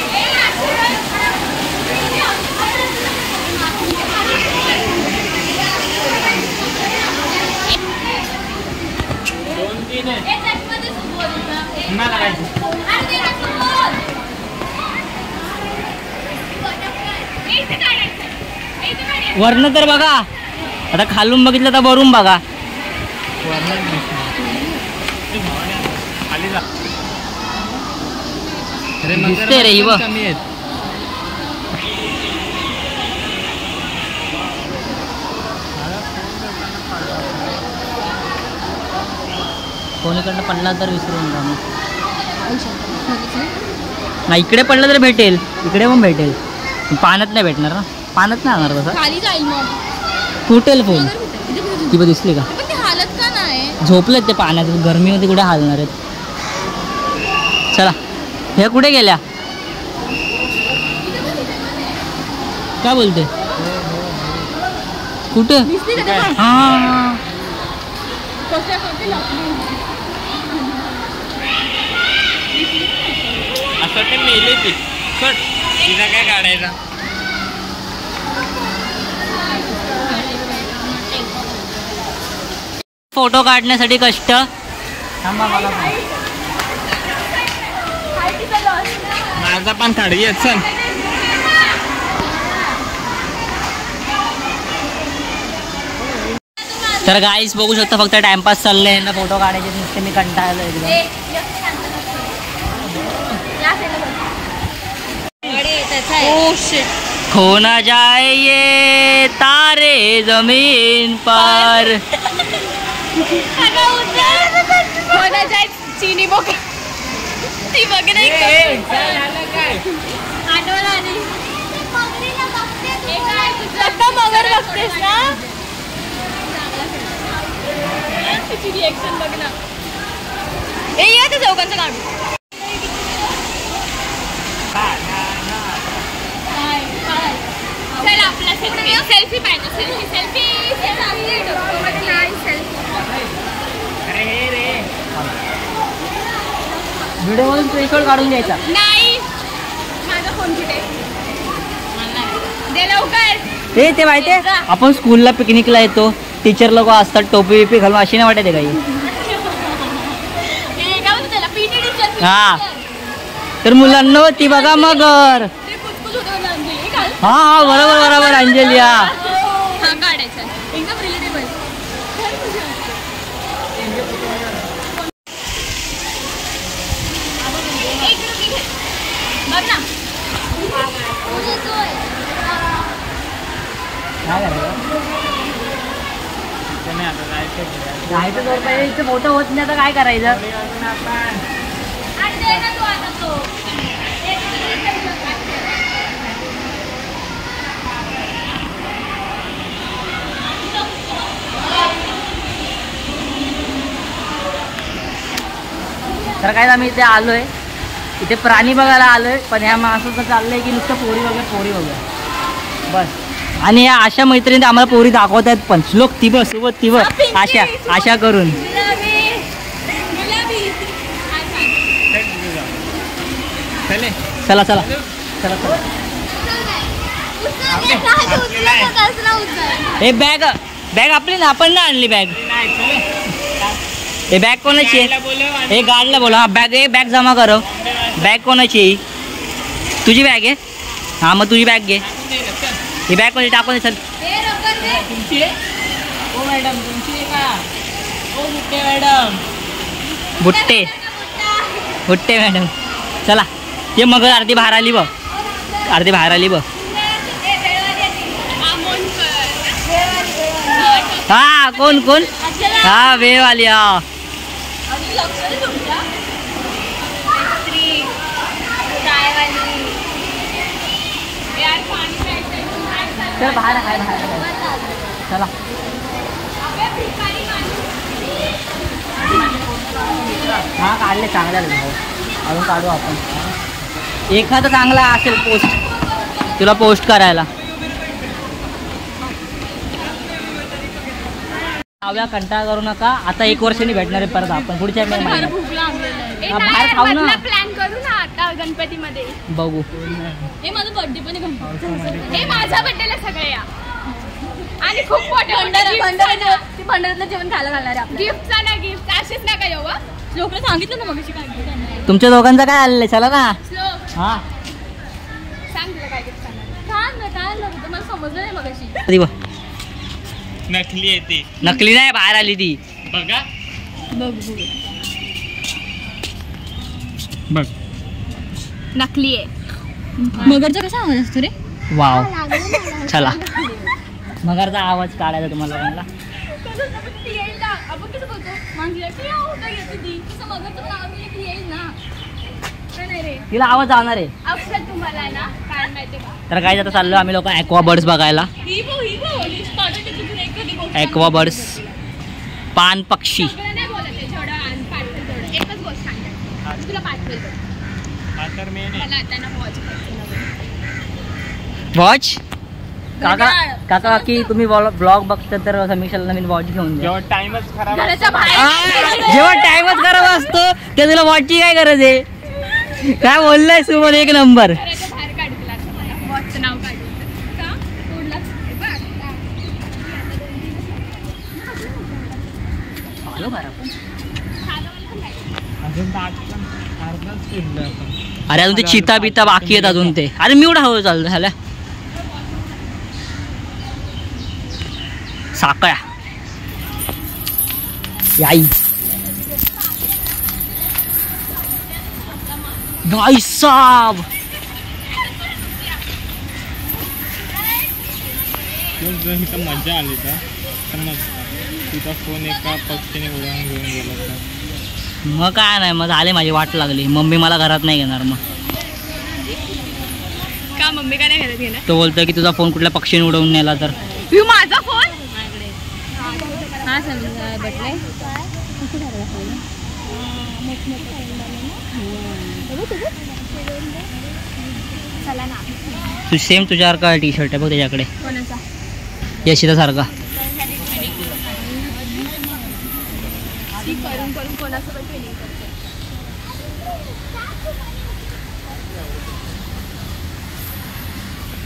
वर्ण तर बघा आता, खालून बघितलं तर वरून बघा. दिसते रे बघ. कोणीकडनं पडला तर विसरून जा. नाही इकडे पडलं तर भेटेल, इकडे पण भेटेल. पाण्यात नाही भेटणार ना, पाण्यात नाही आणणार तसं. खाली जाईल मग फुटेल फोन. ती पण दिसली का. हालत का नाही. झोपलेत ते पाण्यात, गरमीमध्ये कुठे हालणार आहेत. चला हे कुठे गेल्या काय बोलते. कुठे हा असं ते मेले ती कट. तिचा काय काढायचा. फोटो काढण्यासाठी कष्ट. थांबा मला माझा पण काढूया चल. तर गाईस बघू शकता फक्त टाइमपास चाललंय ना, फोटो काढायचे नुसते. मी कंटाळलो एकदम. खो ना जाए ये तारे जमीन पर. चीनी बघ ती बघ नाही आठवण आली. मगर बघतेस ना, तिची रिएक्शन बघ ना. ए या ते चौकांचं काढू. चल आपला सेल्फी पाहिजे. सेल्फी सेल्फी व्हिडिओ मधून स्क्रीनशॉट काढून घ्यायचा. नाही माझा फोन कुठे. लवकर हे ते माहितीये आपण स्कूलला पिकनिकला येतो, टीचर लोक असतात टोपी बिपी घालून, अशी नाही वाटत काही. हा तर मुलांना ती बघा मगर. हा बरोबर बरोबर अंजली. हा एकदम रिलेटेबल. जायचं जोर पाहिजे, इथे मोठं होत नाही आता काय करायचं. तर काय आम्ही इथे आलोय, इथे प्राणी बघायला आलोय, पण ह्या माणसाचं चाललंय की नुसतं पोरी बघूया बस. आणि या अशा मैत्रिणी आम्हाला पोरी दाखवत आहेत, पण लोक ती बस सोबत ती बस आशा करून. चला चला चला चला. हे बॅग आपली ना, आपण ना आणली बॅग. हे बॅग कोणाची आहे? हे गाडीला बोला. हा बॅग जमा करो. बॅग कोणाची आहे? तुझी बॅग आहे? हां मग तुझी बॅग घे. ही बॅग कोणी टाकून चल. तुमची आहे? ओ मॅडम तुमची आहे का? ओ बुट्टे मॅडम. बुट्टे मॅडम. चला ये मग अर्धी बाहेर आली बघ. हा कोण? हा वेवाली. हा चल बाहेर चला. हा काढले चांगला अजून काढू आपण. एखादा चांगला असेल पोस्ट तुला पोस्ट करायला. आव्या कंटाळा करू नका. आता 1 वर्षांनी भेटणार आहे परत आपण पुढच्या महिन्यात. बाहेर खाऊ ना. प्लॅन करू ना आता गणपतीमध्ये बघू. हे माझा बर्थडे पण आहे. हे माझ्या बर्थडेला सगळे या. आणि खूप मोठे भंडाऱ्यातलं जेवण खायला घालणार आहे. गिफ्टचा ना गिफ्ट असेच नका येऊ. श्लोकला सांगितलं ना मग तुमच्या दोघांचं काय आलेलं. चला ना. श्लोक हा सांग तुला काय गिफ्ट काय मला समजलं नाही मगाशी. नकली आहे ती. नकली नाही, बाहेर आली ती. बघा बघ नकली आहे. मगरचा कसा आवाज असतो रे? वाव. चला मगरचा आवाज काढायचा तुम्हाला लोकांना. आपण कसं बोलतो तिला आवाज जाणार आहे. अक्षर तुम्हाला ना काय माहिती का? तर काय आता चाललो आम्ही लोक ॲक्वा बर्ड्स बघायला. ॲक्वा बर्ड्स पान पक्षी. नाही बोलत आहे जेवढं पाठवेल तेवढं. एकच गोष्ट सांगते तुला पाठवेल मला आता ना वॉच. काका काकी तुम्ही ब्लॉग बघता तर समीक्षाला नवीन वॉच घेऊन द्या. जेव्हा टाइमच खराब जेव्हा टाइमच खराब असतो ते तुला वॉचची काय गरज आहे. काय बोललाय सुमन. 1 नंबर. बाहेर काढतील आता मला वॉचचं नाव काढलं का तोडला अरे अजून ते चिता बिता बाकी आहेत अजून ते. अरे मी एवढा हवं चाललं झाल्या. साकळ्या याई भाई साहब. मजा आली का तिचा फोन एका पक्षीने उडवून घेऊन गेला. मग काय नाही, मग झाले माझी वाट लागली. मम्मी मला घरात नाही घेणार. मग का मम्मी काय नाही घरात घेणार? तो बोलतोय की तुझा फोन कुठल्या पक्षीने उडवून नेला तर. माझा फोन हा बटलाय चला ना. तू सेम तुझ्यासारखा टी शर्ट आहे बघ त्याच्याकडे. कोणाचा? यशिता सारखा. करून करून कोणासोबत ट्रेनिंग करते.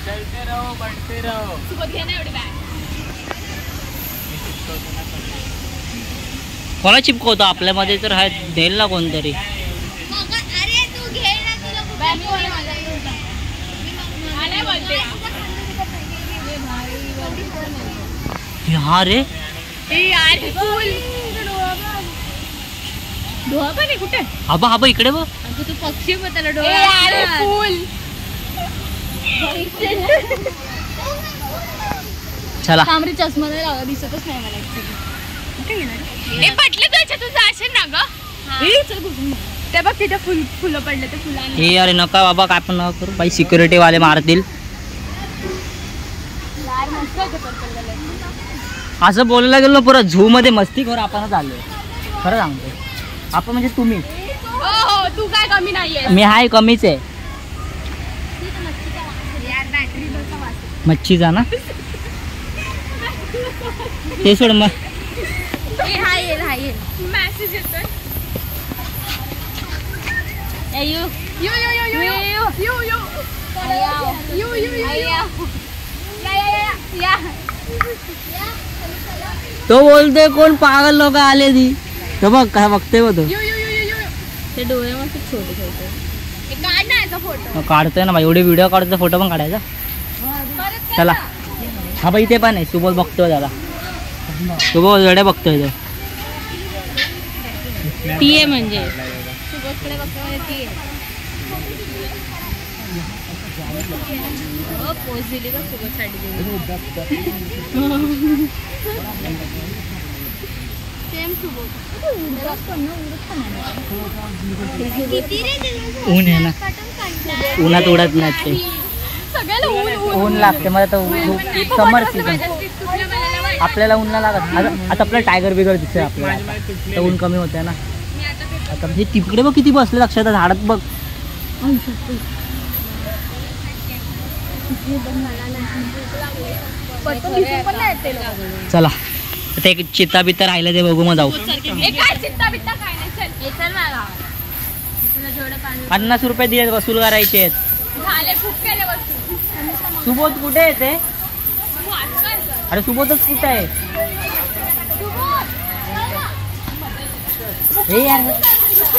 सोबत घे ना एवढी बॅग. कोणा चिपकवतो आपल्यामध्ये तर हा देईल ना कोणतरी. अरे तू घे ना तुला बॅग कोण आलाय बोलते. हा रे यार फुल डोळा पण आहे कुठे. आबा आबा इकडे बघ. तू पक्षी मग त्याला डोळा फुल. चला तांबरी चष्मा नाही लावला दिसतच नाही मला ऍक्च्युली. पटलं तुझ्या तुझं असेल ना ग. ते बघ तिथे फुलं पडले ते फुलांनी. हे अरे नका बाबा काय पण नका करू बाई सिक्युरिटी वाले मारतील. असं बोलायला गेलो पुरा झू मध्ये मस्ती करू आपणच आलोय. खरं सांगतो आपण म्हणजे तुम्ही. हो तू काय कमी नाहीये. मी हाय कमीच आहे. मच्छीचा ना ते सोड मग. मॅसेज येतोय. तो बोलतोय कोण पागल लोक आले ती. तो बघ काय बघतोय बघ. ते डोळे मस्त छोटे छोटे. काढण्याचा फोटो काढतोय ना भाई एवढे व्हिडिओ काढतो फोटो पण काढायचा. चला हा भाई इथे पण आहे सुबोध बघतोय त्याला. सुबोध जडे बघतोय तो. ती आहे म्हणजे सुबोधकडे बघतो ती आहे. पोज दिली का सुबोध साठी सेम सुबोध. ऊन आहे ना उन्हात उडत नाही ते. सगळ्याला ऊन लागते मला तर समर सीझन. आपल्याला ऊन नाही लागत. आता आपल्याला टायगर बिगर दिसतोय आपल्याला तर ऊन कमी होतंय ना. आता म्हणजे तिकडे बघ किती बसले लक्षात झाडात बघ. चला ते एक चित्ता बित्ता राहिलं ते बघू मग जाऊ. 50 रुपये दिले वसूल करायचे आहेत. सुबोध कुठे आहे ते. अरे सुबोधच कुठे आहे. हे यार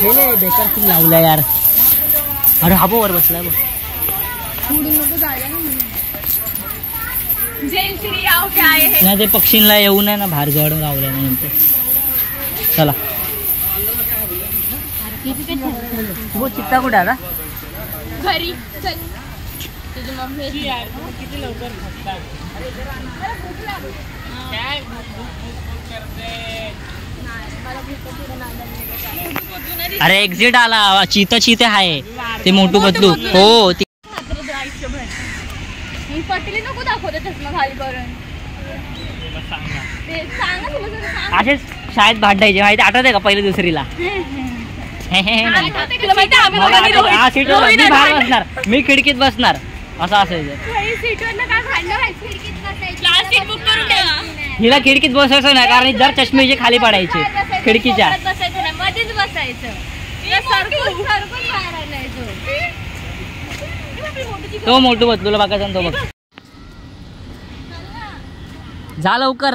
हे बेकार तू लावला यार. अरे हा वर बसलाय बघ. नाही ते पक्षींना येऊ नये ना बाहेर जड लावल्या म्हणून ते. चला सुबोध चित्ता कुठे आता. घरी चल. तुझी मम्मी किती लवकर अरे एक्झिट आला. चिते आहे ते मोठू बदलू. हो पटली नको दाखवते चष्मा खाली करून. ते सांग ना तुला. असेच शाळेत भांडायचे माहिती आठवते का पहिली दुसरीला. बाहेर बसणार मी खिडकीत बसणार असं असायचं. हिला खिडकीत बसायचं नाही कारण जर चष्मेचे खाली पडायचे खिडकीच्या. मध्येच बसायचं. तो मोठू बदलूला बघायचा तो बघ. जा लवकर.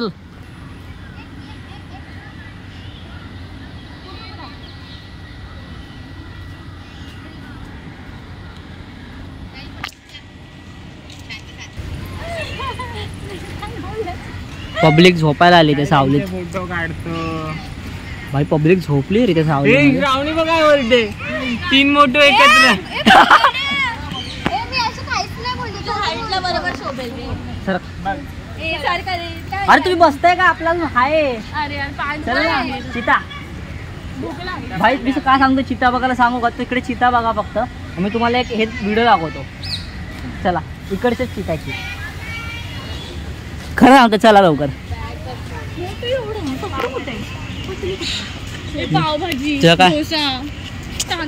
पब्लिक झोपायला आली ते सावलीत. फोटो काढतो भाई पब्लिक झोपली रे त्या सावलीत. श्रावणी बघा बोलते 3 मोठे एकत्र. सर अरे तुम्ही बसताय का आपल्याला हाय. चिता भाई मी काय सांगतो चिता बघायला सांगू का. तिकडे चिता बघा फक्त. मी तुम्हाला एक हे व्हिडिओ दाखवतो. चला इकडच्याच चिताची खरं सांगतो. चला लवकर. पावभाजी काय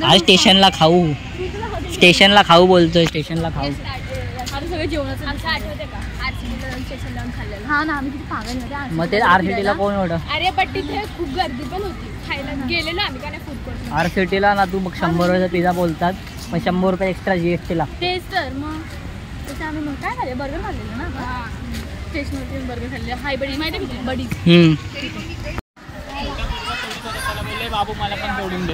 आज स्टेशनला खाऊ बोलतोय. स्टेशनला खाऊ सगळं जेवणाचं आठवते का. हा ना आम्ही किती पागल. मग ते आरसीटीला कोण होतं. अरे पण तिथे खूप गर्दी पण होती. खायला गेलेलो आम्ही काय फूड कोर्ट. आरसीटीला ना तू मग 100 रुपयाचा पिझ्झा बोलतात मग 100 रुपये एक्स्ट्रा GST लागते. तेच तर मग तसं आम्ही मग काय खाल्ले बर्गर खाल्लेलं ना स्टेशनवरती बर्गर खाल्ले हाय बडी माहिती आहे बडी बाबू मला पण तोडून दे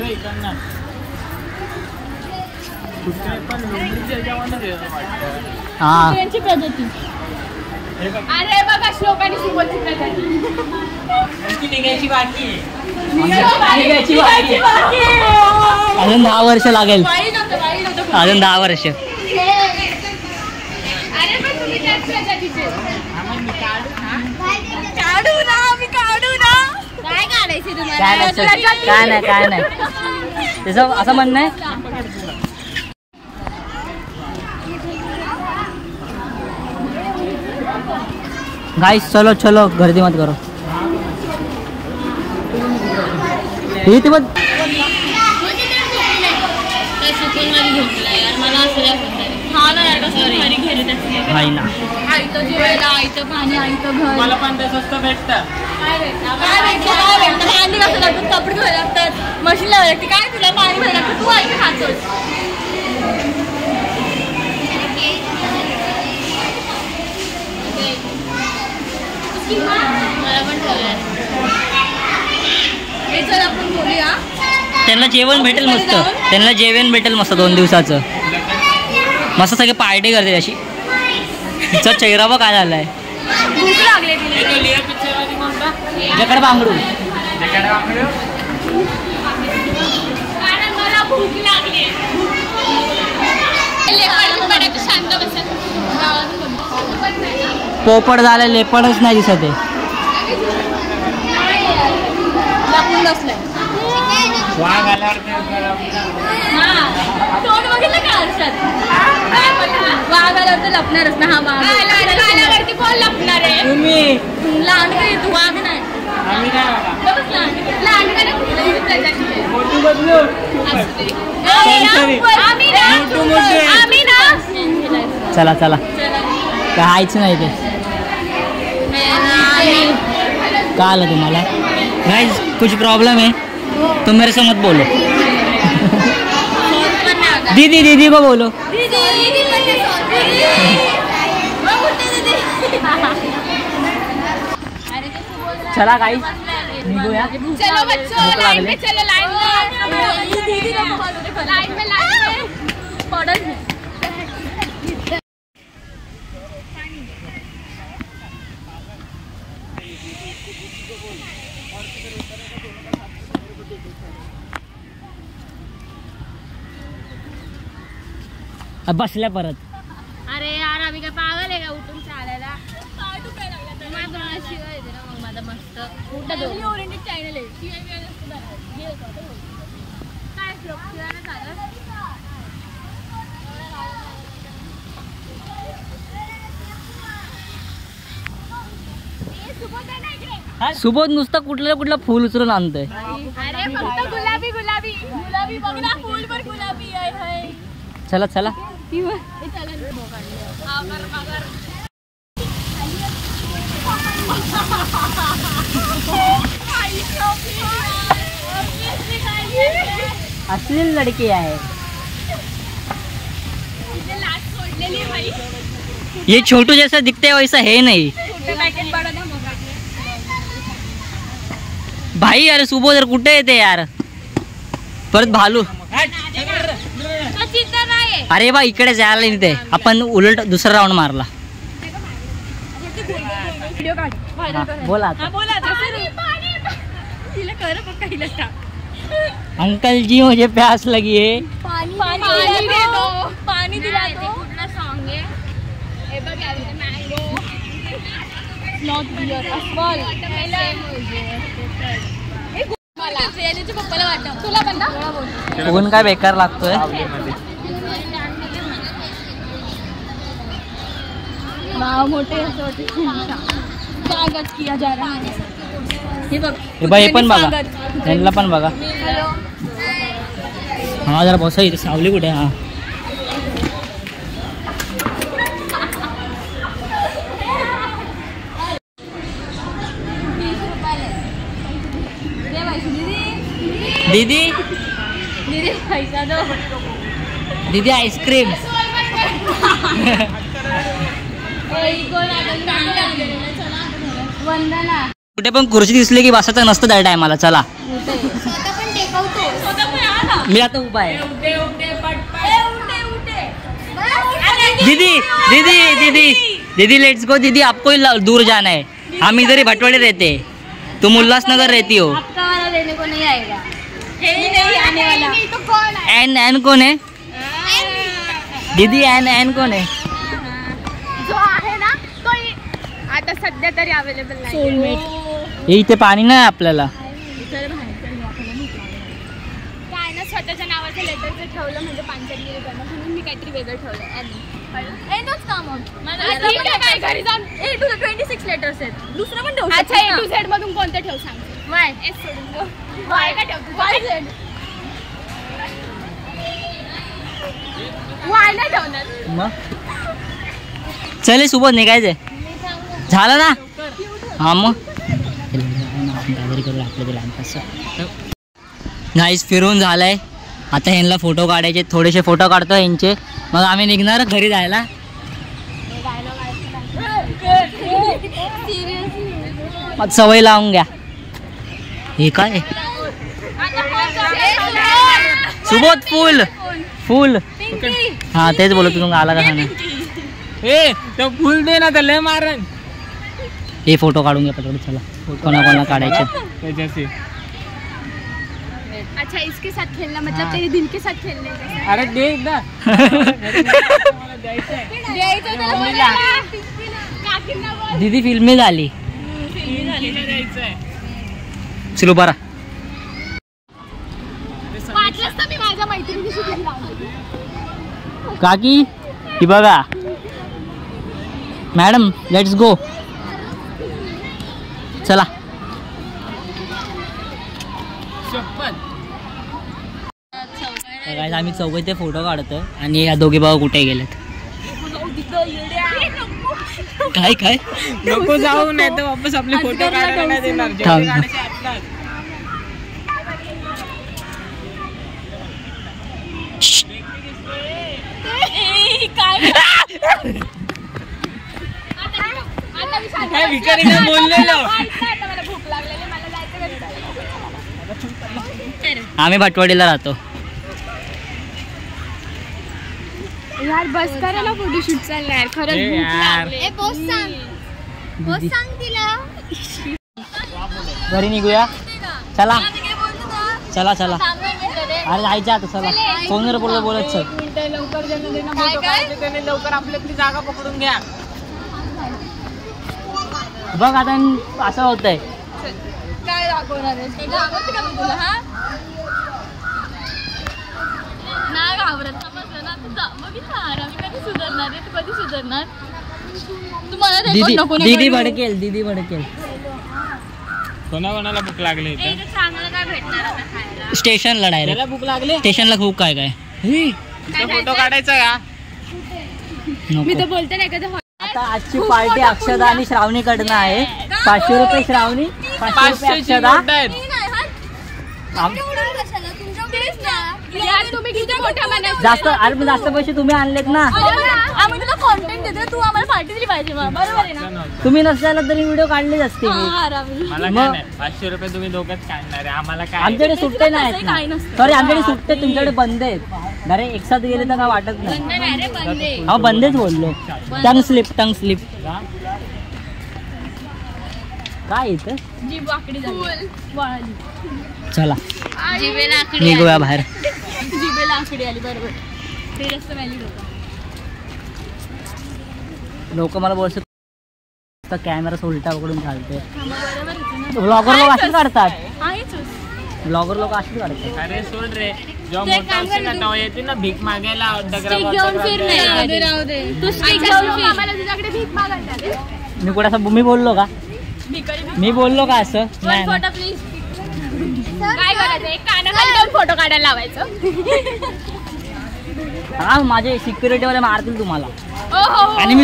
इकडनं पण त्यांची प्रजाती अरे बघा श्लोकाने सुबोधची प्रजाती अजून 10 वर्ष लागेल अजून 10 वर्ष अरे पण तुम्ही त्याच प्रजातीचे काढू ना मी काढू ना काय काढायचे तुम्हाला काय नाही त्याचं असं म्हणणं आहे गाइस चलो गर्दी मत करो ये ते बघ नाही ना आईचं जेवायला आईचं पाणी आईचं घर मला पण ते स्वस्त भेटतं काय भेटतं भांडी घासायला लागतात कपडे धुवायला लागतात मशीन लावायला लागते काय तुला पाणी भरायला लागतं तू आई खातोस मला पण हे चल आपण बोलूया त्यांना जेवण भेटेल मस्त 2 दिवसाचं मस्त सगळे पार्टी करते अशी तिचा चेहरा बघ काय झालाय भूक लागली तिला जकड बांगडू कारण मला भूक लागली शांत बस पोपट झालं लेपडच नाही दिसत आहे लपून बसलाय वाघ आल्यावर तोंड बघितलं का आरशात वाघ आल्यावर तर लपणारच ना हा वाघ आल्यावरती कोण लपणार आहे तुम्ही लहान काय तू वाघ नाही आम्ही काय लहान काय कुठली प्रजाती आहे फोटो बदलू आम्ही ना चला काय हायच नाही ते काय आलं तुम्हाला गाइस कुछ प्रॉब्लम है तो मेरे से मत बोलो दीदी को बोलो चला गाइस निघूया चलो बच्चों लाइन में चलो लाइन में मॉडल बसल्या परत अरे यार आम्ही काय पागल आहे का उठून चालायला शिवाय येते ना मग माझा मस्त ओरिएंटेड चॅनल आहे सुबोध नुसतं कुठलं फुल उचलून आणतोय अरे फक्त गुलाबी बघ ना फुल पर गुलाबी आहे चला असली लड़की आहे ये छोटू जैसा दिखते है वैसा है नहीं भाई यार सुबोध यार कुठे येते यार परत भालू अरे बा इकडे जायला नाही ते आपण उलट दुसरा राऊंड मारला बोला अंकल जी मुझे प्यास लगी है पानी दिला दो कुठला सॉन्ग आहे हे बघ मँगो नॉट बियर अस्वल पप्पाला वाटतं तुला पण ना ऊन काय बेकार लागतोय वाव मोठे स्वागत किया जा रहा है हे बघ हे बाई पण बघा त्यांना पण बघा हा जरा बसा इथे सावली कुठे हा दीदी दीदी पैसा दो. दीदी आईस्क्रीम. वंदना कुठे पण खुर्ची दिसली की बसायचं नसतं त्या टायमाला. चला मी आता उभा आहे. दीदी दीदी दीदी दीदी लेट्स गो. दीदी आपको ही दूर जाना है. हम इधर ही भटवाड़ी रहते हैं, तुम उल्लासनगर रहती हो. आपका वाला लेने को नहीं आएगा. नहीं आने वाला. तो कौन है? एन एन कौन है दीदी? एन एन कौन है? जो आहे ना तो आता सध्या तरी अवेलेबल नाही. हे इथे पाणी नाही आपल्याला. काय ना स्वतःच्या नावाचं लेटरचं ठेवलं म्हणजे पांचटगिरी करणं म्हणून मी काहीतरी वेगळं ठेवलं. एनच का मग काय घरी जाऊन A to the 26 लेटर्स आहेत. दुसरं पण ठेवू. अच्छा A to Z मधून कोणते ठेव सांग. वाय एस सोडून दो. वाय का ठेवतो? Y Z. वाय नाही ठेवणार. मग चले सोबत निघायचंय. झालं ना? हा मग नाईस फिरून झालंय. आता ह्यांना फोटो काढायचे, थोडेसे फोटो काढतो यांचे, मग आम्ही निघणार घरी जायला. मग सवय लावून घ्या. हे काय सुबोध? फुल फुल. हा तेच बोलत तुम्ही आला का नाही. ए तो फुल दे ना, तर लय मारन. हे फोटो काढून घ्या पटकन. चला कोणाकोणाला काढायचे. त्याच्याशी अच्छा इसके साथ खेलना मतलब तेरे दिल के साथ खेलने का. अरे दे एकदा. दीदी फिल्मी झाली. चलो बरा. वाटलंच तर मी माझ्या मैत्रिणीशी खेळला. काकी ही बघा. Madam let's go. चला गाइस आम्ही चौघे फोटो काढतोय आणि या दोघे बघा कुठे गेलेत. काय काय नको जाऊ, नाही तर वापस आपले फोटो काढायला नाही देणार. काय भिकारीला बोललेलो. आम्ही भटवाडीला राहतो. यार बस करा ना, फोटोशूट चाललाय यार. खरंच भूक लागली. ए बोस सांग, बोस सांग तिला. घरी निघूया. चला चला चला. अरे जायचं आता. चला फोनवर बोलत चल. लवकर लवकर आपली जागा पकडून घ्या. बघ आता असं होतंय. काय दाखवणार आहे? दाखवते का मी तुला? हा नाही घाबरत. समजलं ना तुझा. बघितलं आम्ही कधी सुधारणार आहे. तू कधी सुधारणार? तुम्हाला दीदी भडकेल. दीदी भडकेल. कोणाला भूक लागली इथं? चांगलं काय भेटणार आता खायला? स्टेशनला डायरेक्ट भूक लागली. स्टेशनला खूप काय काय. फोटो काढायचा का? मी तर बोलते नाही कधी. आता आजची पार्टी अक्षदा आणि श्रावणीकडनं आहे. 500 रुपये श्रावणी, 500 रुपये अक्षदा. तुम्ही किती मोठ्या मनात. जास्त अरे जास्त पैसे तुम्ही आणलेत ना. आम्ही तुला कॉन्टेंट देतो, तू आम्हाला पार्टी दिली पाहिजे. बरोबर आहे ना? तुम्ही नसल्याला तरी व्हिडिओ काढलेच असते. मला काय नाही. 500 रुपये तुम्ही दोघंच काढणार आहे. आम्हाला काय? आमच्याकडे सुट्टे नाहीत ना. सॉरी आमच्याकडे सुट्टे, तुमच्याकडे बंद आहेत. डायरेक्ट एक साथ गेले तर काय वाटत नाही. हा बंदेच बोललो. Tongue slip. काय इथं जीभ वाकडी झाली. चला जिभेला आकडी निघूया बाहेर. जिभेला आकडी आली. बरोबर. ते जास्त व्हॅलिड होतं. लोक मला बोलतात कॅमेरा उलटा पकडून चालते. ब्लॉगर लोक अशीच काढतात. ब्लॉगर लोक अशीच काढतात. अरे सोड रे. जेव्हा मोठा असेल ना येते ना भीक मागायला. मी कुठे असं मी बोललो का? मी बोललो का असं? नाही फोटो प्लीज. काय करायचं? एक कानाखाली दोन फोटो काढायला लावायचं. हा माझे सिक्युरिटी वाले मारतील तुम्हाला. आणि आणि मी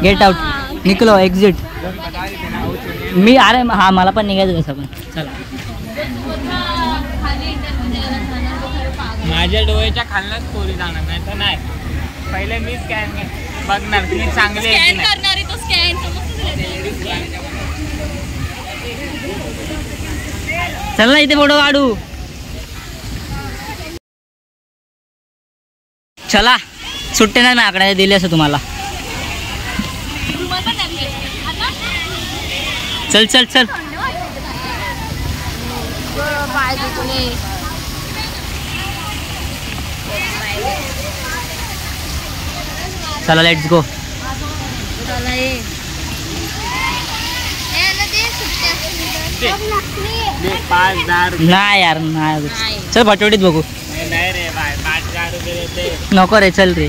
गेट आउट निघलो. एक्झिट. मी अरे हा मला पण निघायचं कसं पण. चला माझ्या डोळ्याच्या खालनच पोरी जाणार नाही तर नाही. पहिले मी स्कॅन बघणार मी चांगली आहे की स्कॅन नाही. करणारी तो स्कॅन चल ना इथे फोटो काढू. चला सुट्टे नाही माझ्याकडे दिले असं तुम्हाला. चल चल चल. पाय दुखले. चला लेट्स गो. दे 5,000 नाही यार नाही. चल भटवडीत बघू. नाही रे बाय 5,000 रुपये देते. नको रे चल रे.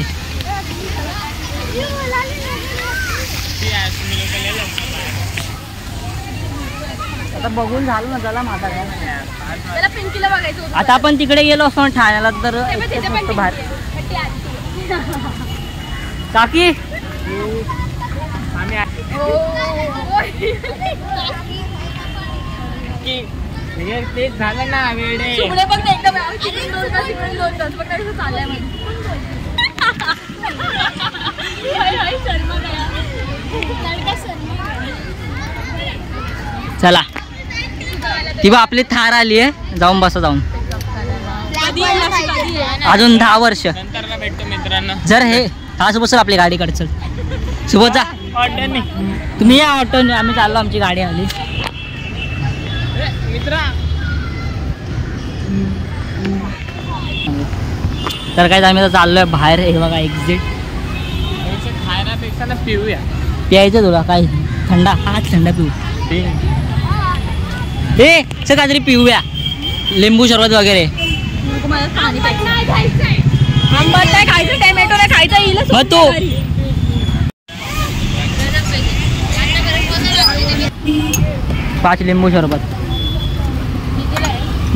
आता बघून झालं ना. चला माझा त्याला पिंकीला बघायचं होतं. आता आपण तिकडे गेलो असतो ठाण्याला तर ते पण तिथे पण बाहेर. ती आली. काकी आम्ही तेच झालं ना वेडे. सुगडे बघ ना एकदम तिकडे 2 तास इकडे 2 तास बघ कसं चाललंय म्हणजे. शर्मा गया. लडका शर्मा गया. चला ती बा आपली थार आली आहे. जाऊन बसा जाऊन. अजून 10 वर्ष नंतर भेटतो मित्रांनो. जर हे हा सोबत सर आपली गाडी चल सोबत जा. ऑटोनी तुम्ही या ऑटोने आम्ही चाललो. आमची गाडी आली. मित्रा तर काय आम्ही आता चाललोय बाहेर. हे बघा एक्झिट. खाण्यापेक्षा ना पिऊया. प्यायचं तुला काय थंडा. हा थंडा पिऊ. हे सर काहीतरी पिऊया. लिंबू सरबत वगैरे. मला पाणी प्यायचं. आंबट नाही खायचं. टोमॅटो नाही खायचं. येईल मग तू 5 लिंबू सरबत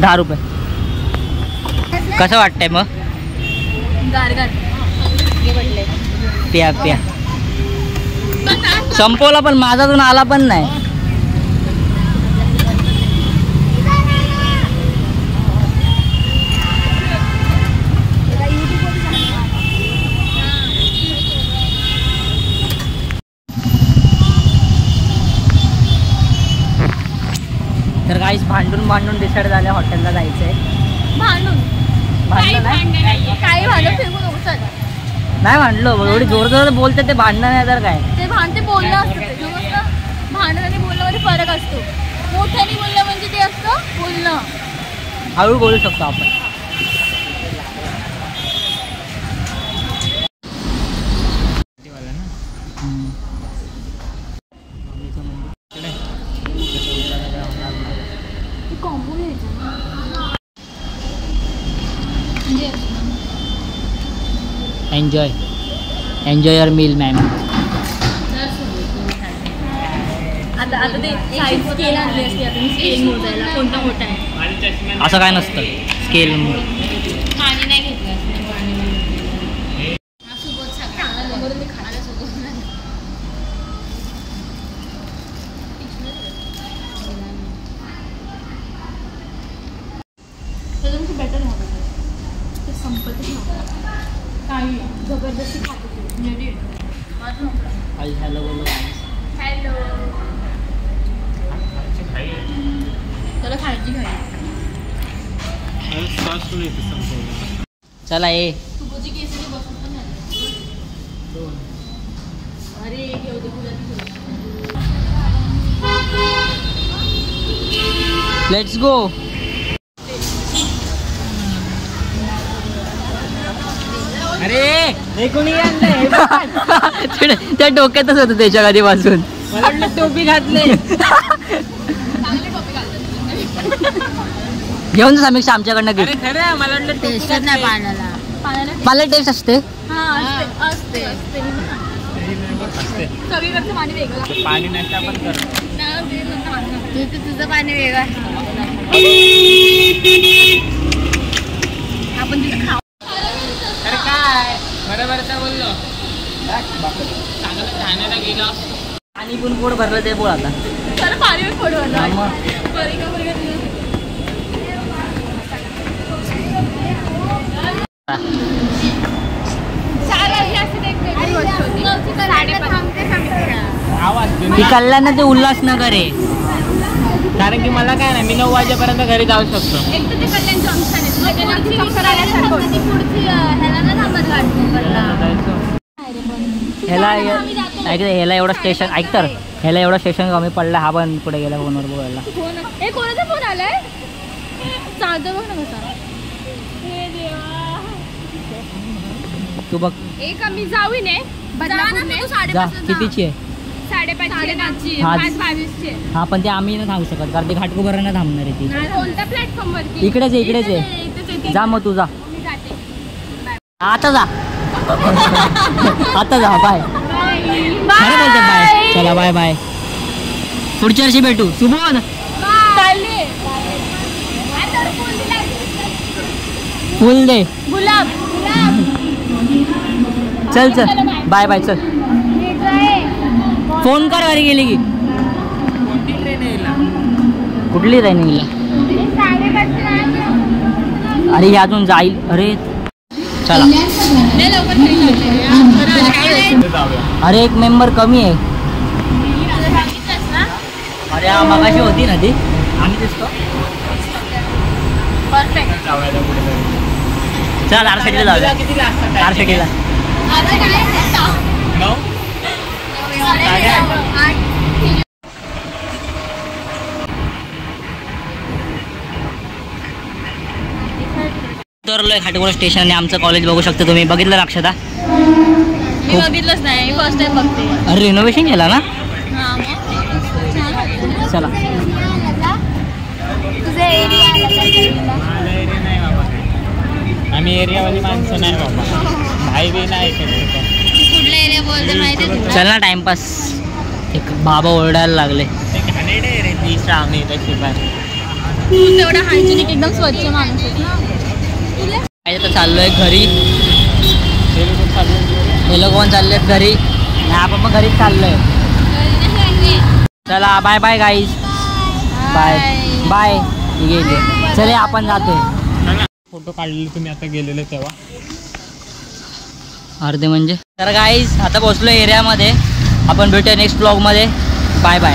10 रुपये. कसं वाटतंय मग. गारगार प्या प्या. संपवला पण माझा अजून आला पण नाही. तर काहीच भांडून डिसाईड झालं हॉटेलला जायचंय. भांडून भांडण नाही. काही भांडण फेकू नको. चल नाही भांडलो. एवढी जोर जोरात बोलते ते भांडणं नाही तर काय. ते भांडते बोलणं असतं. ते समजतं. भांडण आणि बोलण्यामध्ये फरक असतो. मोठ्याने बोलणं म्हणजे ते असतं बोलणं. हळू बोलू शकतो आपण. Enjoy your meal ma'am. आता ते साईज स्केल आणली असते. आता मी स्केल मोजायला कोणता मोठा आहे असं काय नसतं स्केल. पाणी नाही घेतलं. बेटर ते संपतच नव्हतं. काही जबरदस्ती खात होती. हॅलो बोलो. हॅलो. त्याला खायची घाई. चला ये. तुझी केसरी बसून पण नाही. अरे घेऊ दे लेट्स गो. अरे हे कोणी आणलंय. त्या डोक्यातच होतं त्याच्या आधीपासून. मला वाटलं टोपी घातले. घेऊन जा समीक्षा आमच्याकडनं गिफ्ट. खरं मला वाटलं टेस्ट नाही पाण्याला. पाण्याला टेस्ट असते. असते सगळीकडचं पाणी वेगळं. पाणी नसतं आपण करतो. तुझं पाणी वेगळं. आपण तिथं खाऊ. अरे काय बरोबर तर बोललो. चांगलं ठाण्याला गेलो असतो. आणि पण पोट भरलं ते बोल आता. खरं पाणी पडवलं. हा मग. ती कल्याण ते उल्हासनगर आहे. कारण की मला काय नाही, मी 9 वाजेपर्यंत घरी जाऊ शकतो. ह्याला एवढं स्टेशन ऐक तर, ह्याला एवढं स्टेशन कमी पडलं. हा पण पुढे गेला फोनवर बोलायला. कोणाचा फोन आलाय? चालतो बघ ना कसा. तू बघ. एक आम्ही जाऊ नये जा. कितीची आहे? 5:30. हा. 5:22. हा पण ते आम्ही नाही थांबू शकत कारण ते घाटकोपरला थांबणार आहे ती. कोणत्या प्लॅटफॉर्म वरती? इकडेच आहे, इकडेच आहे. जा मग तू जा. मी जाते. आता जा. आता जा. बाय. खरं बोलते बाय. चला बाय बाय. पुढच्या वर्षी भेटू. सुबोध फुल दे. गुलाब. चल चल बाय बाय. चल फोन कर घरी गेली की. कुठली ट्रेन येईल? अरे ही अजून जाईल. अरे चला. अरे एक मेंबर कमी आहे. अरे हा मगाशी होती ना ती. आम्ही दिसतो. परफेक्ट. चल आरसीटीला जाऊया. आरसीटीला उतरलोय खाटकोळ स्टेशन आणि आमचं कॉलेज बघू शकता तुम्ही. बघितलं अक्षता? मी बघितलंच नाही, फर्स्ट टाइम बघते. अरे रिनोव्हेशन केला ना. चला. तुझे एरिया नाही बाबा, आम्ही एरियावाली माणसं नाही बाबा. हायवे नाही. कुठला एरिया बोलते माहिती आहे? चल ना टाइमपास. एक बाबा ओरडायला लागले. तू तेवढा हायजेनिक एकदम स्वच्छ माणूस आहेस ना. आता चाललोय घरी. हे लोक कोण चाललेत घरी. आपण मग घरीच चाललोय. चला bye bye guys. Bye bye. गेले. चले आपण जातोय. फोटो काढलेले तुम्ही आता गेलेले तेव्हा अर्धे म्हणजे. तर गाईज आता पोहोचलो एरियामध्ये. आपण भेटूया नेक्स्ट ब्लॉगमध्ये. Bye bye.